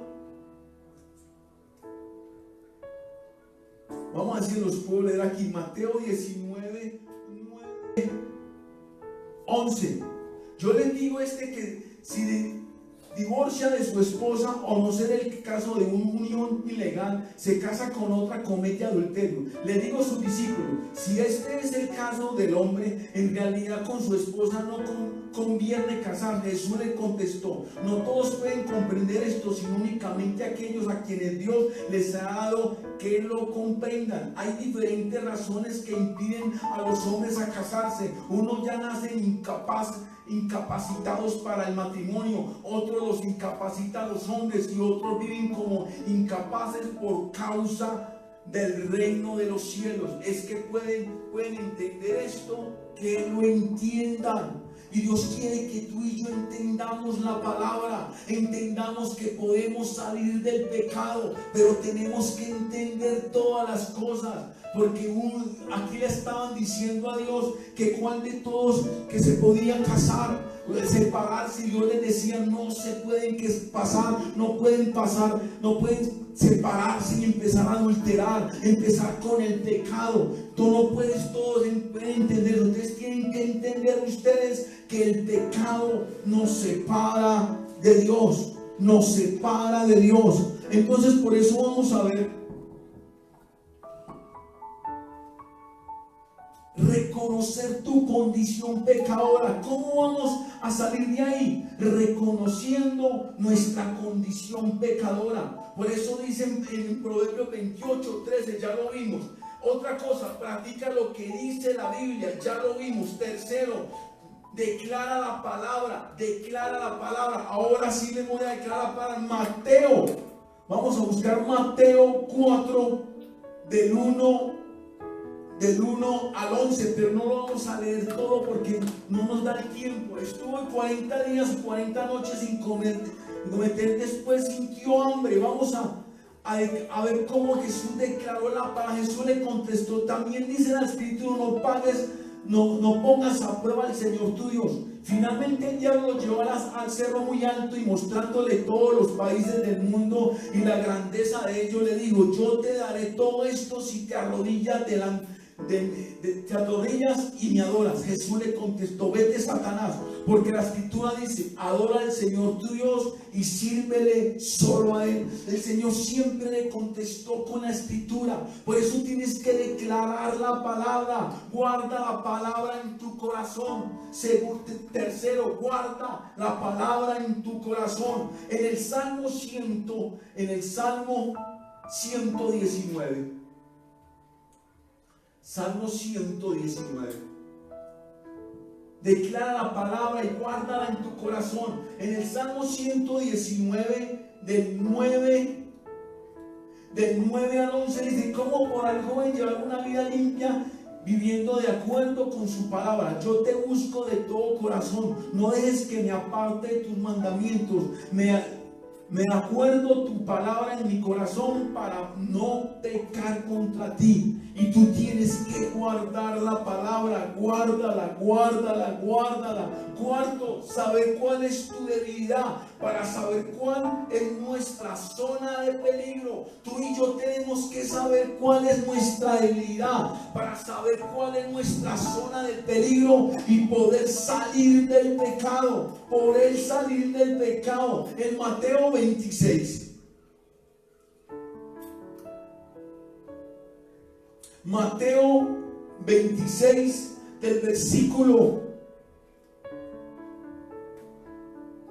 Vamos a decir, los puedo leer aquí. Mateo 19, 9, 11. Yo les digo que si divorcia de su esposa, o no ser el caso de una unión ilegal, se casa con otra, comete adulterio. Le digo a sus discípulos, si este es el caso del hombre, en realidad con su esposa no conviene casar. Jesús le contestó, no todos pueden comprender esto, sino únicamente aquellos a quienes Dios les ha dado que lo comprendan. Hay diferentes razones que impiden a los hombres a casarse. Unos ya nacen incapacitados para el matrimonio, otros los incapacita a los hombres, y otros viven como incapaces por causa del reino de los cielos. Es que pueden entender esto, que lo entiendan. Y Dios quiere que tú y yo entendamos la palabra, entendamos que podemos salir del pecado, pero tenemos que entender todas las cosas. Porque aquí le estaban diciendo a Dios que cuál de todos que se podían casar, separarse, y Dios les decía, no se pueden no pueden separarse y empezar a adulterar, empezar con el pecado. Tú no puedes, todos pueden entender. Ustedes tienen que entender ustedes que el pecado nos separa de Dios, nos separa de Dios. Entonces por eso vamos a ver, reconocer tu condición pecadora. ¿Cómo vamos a salir de ahí? Reconociendo nuestra condición pecadora. Por eso dicen en Proverbios 28:13, ya lo vimos. Otra cosa, practica lo que dice la Biblia, ya lo vimos. Tercero, declara la palabra, declara la palabra. Ahora sí les voy a declarar la palabra. Mateo, vamos a buscar Mateo 4 del 1 al 11, pero no lo vamos a leer todo porque no nos da el tiempo. Estuvo 40 días y 40 noches sin comer, después sintió hambre. Vamos a ver cómo Jesús declaró la palabra. Jesús le contestó, también dice en el Escritura, no pongas a prueba al Señor tu Dios. Finalmente el diablo lo llevó al cerro muy alto, y mostrándole todos los países del mundo y la grandeza de ellos, le dijo, yo te daré todo esto si te arrodillas te arrodillas y me adoras. Jesús le contestó, vete, Satanás, porque la Escritura dice, adora al Señor tu Dios y sírvele solo a Él. El Señor siempre le contestó con la Escritura. Por eso tienes que declarar la palabra. Guarda la palabra en tu corazón. Tercero, guarda la palabra en tu corazón. En el Salmo 119, Salmo 119. Declara la palabra y guárdala en tu corazón. En el Salmo 119, del 9 al 11, dice, ¿cómo podrá el joven llevar una vida limpia viviendo de acuerdo con su palabra? Yo te busco de todo corazón. No dejes que me aparte de tus mandamientos. Me acuerdo tu palabra en mi corazón para no pecar contra ti. Y tú tienes que guardar la palabra, guárdala. Cuarto, saber cuál es tu debilidad, para saber cuál es nuestra zona de peligro. Tú y yo tenemos que saber cuál es nuestra debilidad, para saber cuál es nuestra zona de peligro y poder salir del pecado. En Mateo 26. Mateo 26, del versículo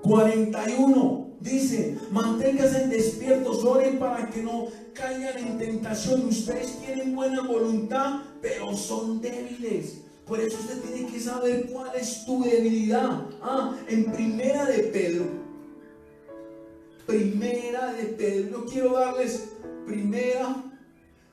41, dice, manténganse despiertos, oren para que no caigan en tentación. Ustedes tienen buena voluntad, pero son débiles. Por eso usted tiene que saber cuál es tu debilidad. En Primera de Pedro, yo quiero darles Primera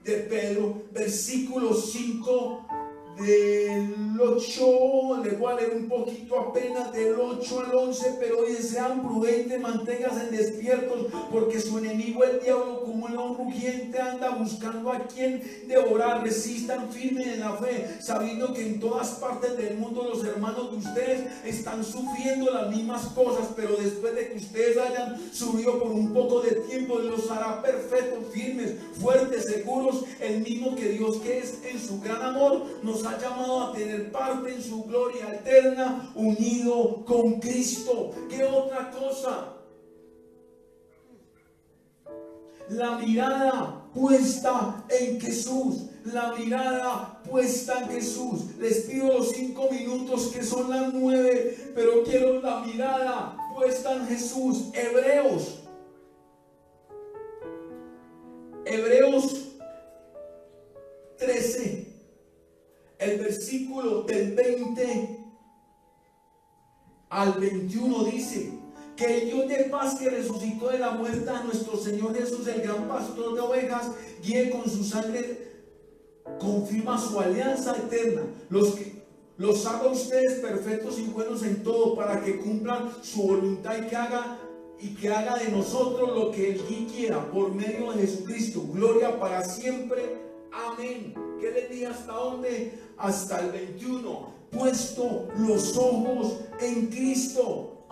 de Pedro, versículo 5 del 8, les voy a leer un poquito apenas del 8 al 11, pero dice, sean prudentes, manténganse despiertos, porque su enemigo el diablo, como un león rugiente, anda buscando a quien devorar. Resistan firmes en la fe, sabiendo que en todas partes del mundo los hermanos de ustedes están sufriendo las mismas cosas, pero después de que ustedes hayan subido por un poco de tiempo, los hará perfectos, firmes, fuertes, seguros. El mismo que Dios, que es en su gran amor, nos ha llamado a tener parte en su gloria eterna, unido con Cristo. ¿Qué otra cosa? La mirada puesta en Jesús. La mirada puesta en Jesús. Les pido los 5 minutos que son las 9, pero quiero la mirada puesta en Jesús. Hebreos 13, el versículo del 20 al 21 dice: que el Dios de paz, que resucitó de la muerte a nuestro Señor Jesús, el gran pastor de ovejas, guíe con su sangre, confirma su alianza eterna, los haga ustedes perfectos y buenos en todo, para que cumplan su voluntad y que haga de nosotros lo que Él quiera, por medio de Jesucristo. Gloria para siempre. Amén. ¿Qué les di hasta dónde? Hasta el 21. Puesto los ojos en Cristo.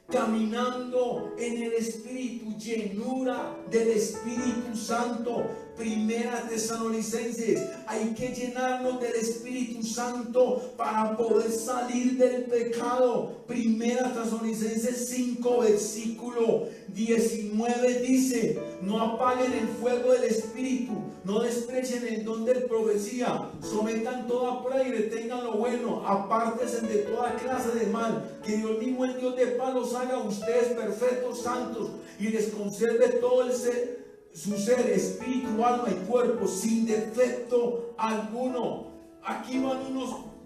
Caminando en el Espíritu, llenura del Espíritu Santo. Primera Tesalonicenses, hay que llenarnos del Espíritu Santo para poder salir del pecado. Primera Tesalonicenses 5, versículo 19 dice: no apaguen el fuego del Espíritu, no desprecien el don de profecía, sometan toda prueba y retengan lo bueno, apártense de toda clase de mal, que Dios mismo, el Dios de paz, los haga a ustedes perfectos, santos, y les conserve todo su ser, espíritu, alma y cuerpo, sin defecto alguno. Aquí van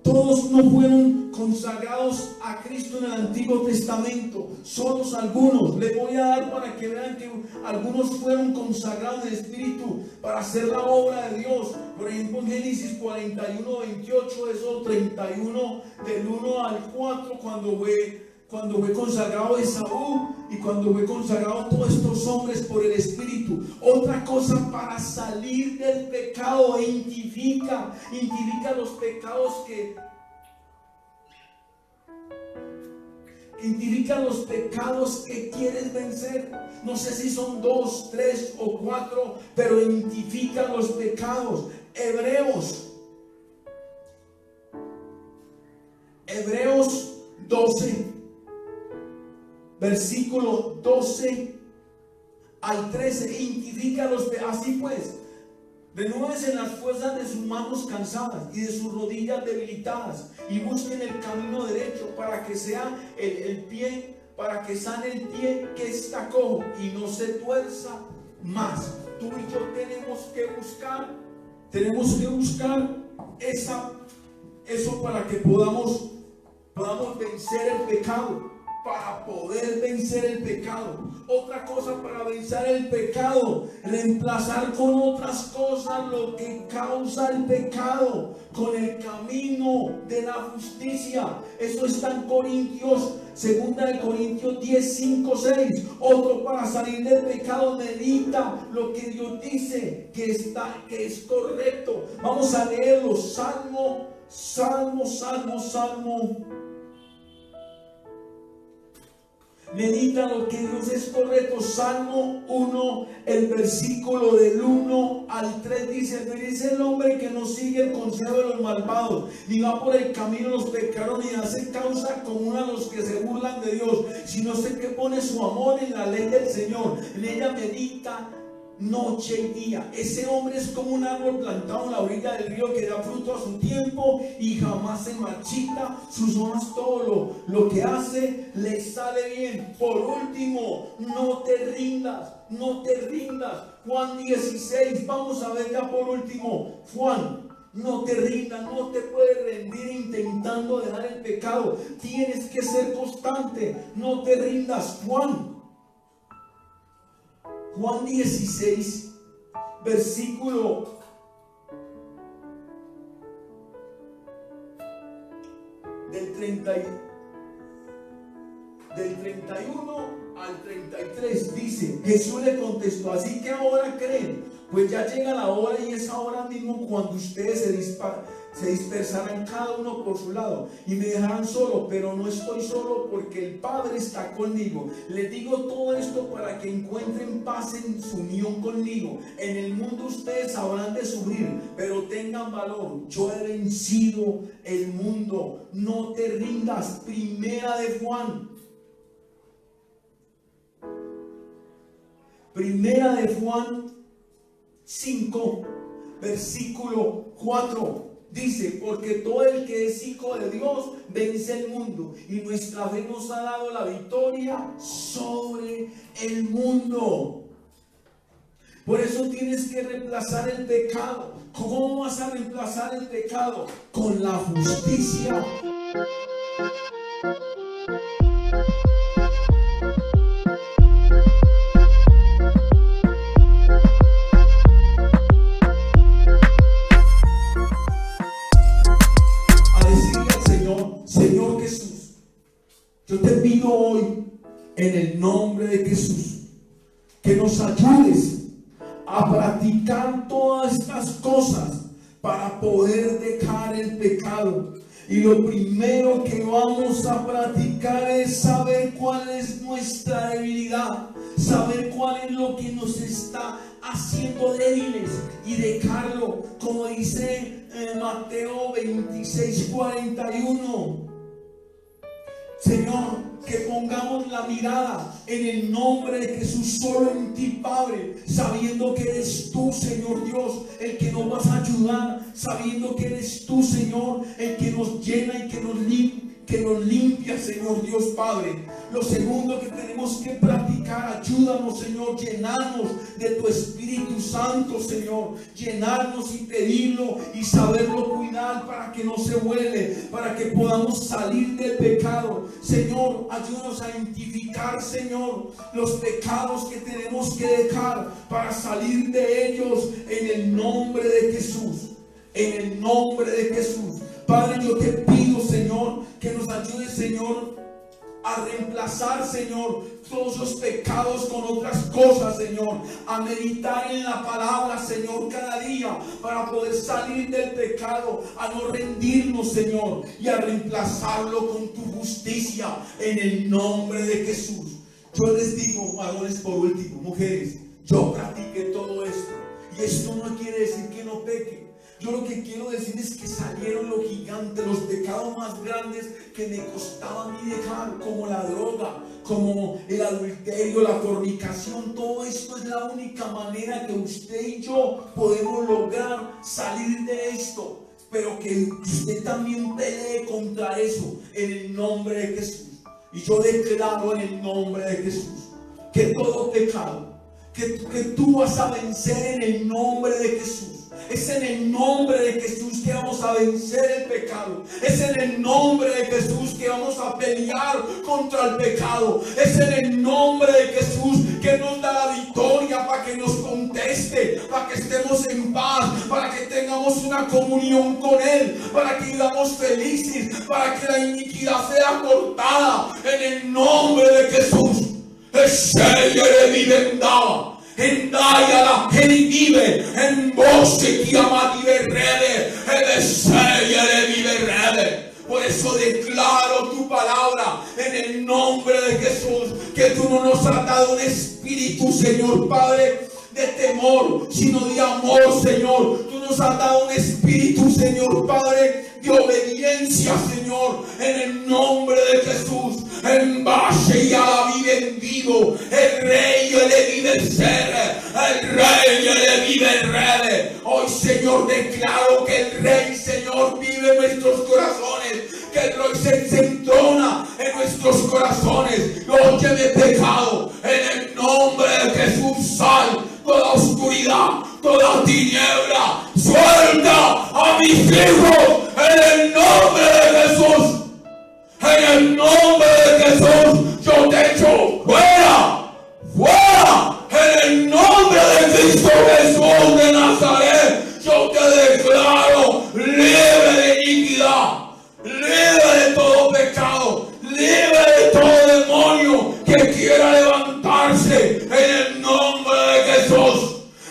todos no fueron consagrados a Cristo en el Antiguo Testamento, solos algunos. Les voy a dar para que vean que algunos fueron consagrados en el Espíritu para hacer la obra de Dios. Por ejemplo, en Génesis 41, 28, eso 31, del 1 al 4, cuando fue consagrado Esaú y cuando fue consagrado todos estos hombres por el Espíritu. Otra cosa, para salir del pecado, identifica los pecados que quieres vencer. No sé si son 2, 3 o 4, pero identifica los pecados. Hebreos 12, versículo 12 al 13, identifica los pecados. Así pues, renúvense en las fuerzas de sus manos cansadas y de sus rodillas debilitadas, y busquen el camino derecho para que sea para que sane el pie que está cojo y no se tuerza más. Tú y yo tenemos que buscar eso para que podamos vencer el pecado. Para poder vencer el pecado. Otra cosa para vencer el pecado: reemplazar con otras cosas lo que causa el pecado, con el camino de la justicia. Eso está en Corintios, 2 Corintios 10, 5, 6. Otro, para salir del pecado, medita lo que Dios dice que es correcto. Vamos a leerlo. Salmo. Medita lo que Dios es correcto. Salmo 1, el versículo del 1 al 3 dice: feliz el hombre que no sigue el consejo de los malvados, ni va por el camino de los pecadores, ni hace causa común a los que se burlan de Dios, sino sé que pone su amor en la ley del Señor, en ella medita noche y día. Ese hombre es como un árbol plantado en la orilla del río, que da fruto a su tiempo y jamás se marchita. Sus hojas, todo lo que hace le sale bien. Por último, no te rindas. Juan 16, vamos a ver ya por último. Juan: no te rindas, no te puedes rendir intentando dejar el pecado. Tienes que ser constante. No te rindas. Juan 16, versículo del 31 al 33 dice: Jesús le contestó: así que ahora creen, pues ya llega la hora, y es ahora mismo, cuando ustedes se dispersarán cada uno por su lado y me dejarán solo, pero no estoy solo, porque el Padre está conmigo. Les digo todo esto para que encuentren paz en su unión conmigo. En el mundo ustedes habrán de sufrir, pero tengan valor, yo he vencido el mundo. No te rindas. Primera de Juan Primera de Juan 5, versículo 4. Dice, porque todo el que es hijo de Dios vence el mundo, y nuestra fe nos ha dado la victoria sobre el mundo. Por eso tienes que reemplazar el pecado. ¿Cómo vas a reemplazar el pecado? Con la justicia. Señor Jesús, yo te pido hoy en el nombre de Jesús que nos ayudes a practicar todas estas cosas para poder dejar el pecado. Y lo primero que vamos a practicar es saber cuál es nuestra debilidad, saber cuál es lo que nos está haciendo débiles y dejarlo, como dice Mateo 26:41. Señor, que pongamos la mirada en el nombre de Jesús, solo en ti, Padre, sabiendo que eres tú, Señor Dios, el que nos vas a ayudar, sabiendo que eres tú, Señor, el que nos llena y que nos limpia, Señor Dios Padre. Lo segundo que tenemos que practicar, ayúdanos, Señor, llenarnos de tu Espíritu Santo, Señor, llenarnos y pedirlo y saberlo cuidar para que no se vuele, para que podamos salir del pecado. Señor, ayúdanos a identificar, Señor, los pecados que tenemos que dejar para salir de ellos en el nombre de Jesús. En el nombre de Jesús. Padre, yo te pido, Señor, que nos ayudes, Señor, a reemplazar, Señor, todos los pecados con otras cosas, Señor, a meditar en la palabra, Señor, cada día para poder salir del pecado, a no rendirnos, Señor, y a reemplazarlo con tu justicia en el nombre de Jesús. Yo les digo, varones, por último, mujeres, yo practiqué todo esto, y esto no quiere decir que no peque. Yo lo que quiero decir es que salieron los gigantes, los pecados más grandes que me costaba a mí dejar, como la droga, como el adulterio, la fornicación. Todo esto es la única manera que usted y yo podemos lograr salir de esto. Pero que usted también pelee contra eso en el nombre de Jesús. Y yo declaro en el nombre de Jesús que todo pecado, que tú vas a vencer en el nombre de Jesús. Es en el nombre de Jesús que vamos a vencer el pecado. Es en el nombre de Jesús que vamos a pelear contra el pecado. Es en el nombre de Jesús que nos da la victoria para que nos conteste, para que estemos en paz, para que tengamos una comunión con Él, para que vivamos felices, para que la iniquidad sea cortada. En el nombre de Jesús. Endaya la vive en vos que llama rede, vive rede. Por eso declaro tu palabra en el nombre de Jesús, que tú no nos has dado un espíritu, Señor Padre, de temor, sino de amor, Señor. Tú nos has dado un espíritu, Señor Padre, de obediencia, Señor, en el nombre de Jesús. En base y a la vida en vivo, el Rey le vive ser, el Rey le vive rey. Hoy, Señor, declaro que el Rey, Señor, vive en nuestros corazones, que el Rey se entrona en nuestros corazones. Noche de pecado, en el nombre de Jesús, sal toda oscuridad, toda tiniebla, suelta a mis hijos en el nombre de Jesús. En el nombre de Jesús, yo te echo fuera, fuera. En el nombre de Cristo Jesús de Nazaret, yo te declaro libre de iniquidad, libre de todo pecado, libre de todo demonio que quiera levantarse. En el nombre de Jesús,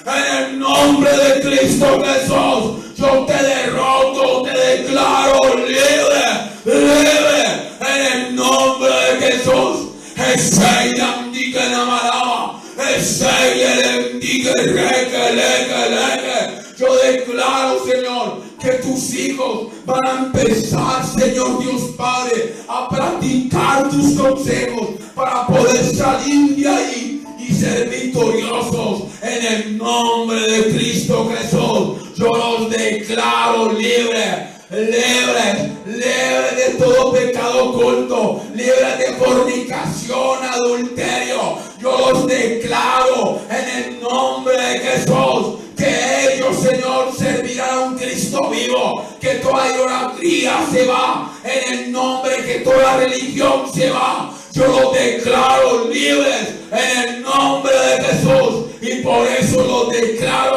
en el nombre de Cristo Jesús, yo te derroto, te declaro libre, libre. En el nombre de Jesús, yo declaro, Señor, que tus hijos van a empezar, Señor Dios Padre, a practicar tus consejos para poder salir de ahí y servir victoriosos en el nombre de Cristo Jesús. Yo los declaro libres. Libres de todo pecado oculto, libres de fornicación, adulterio. Yo los declaro en el nombre de Jesús que ellos, Señor, servirán a un Cristo vivo, que toda idolatría se va, en el nombre que toda religión se va. Yo los declaro libres en el nombre de Jesús, y por eso los declaro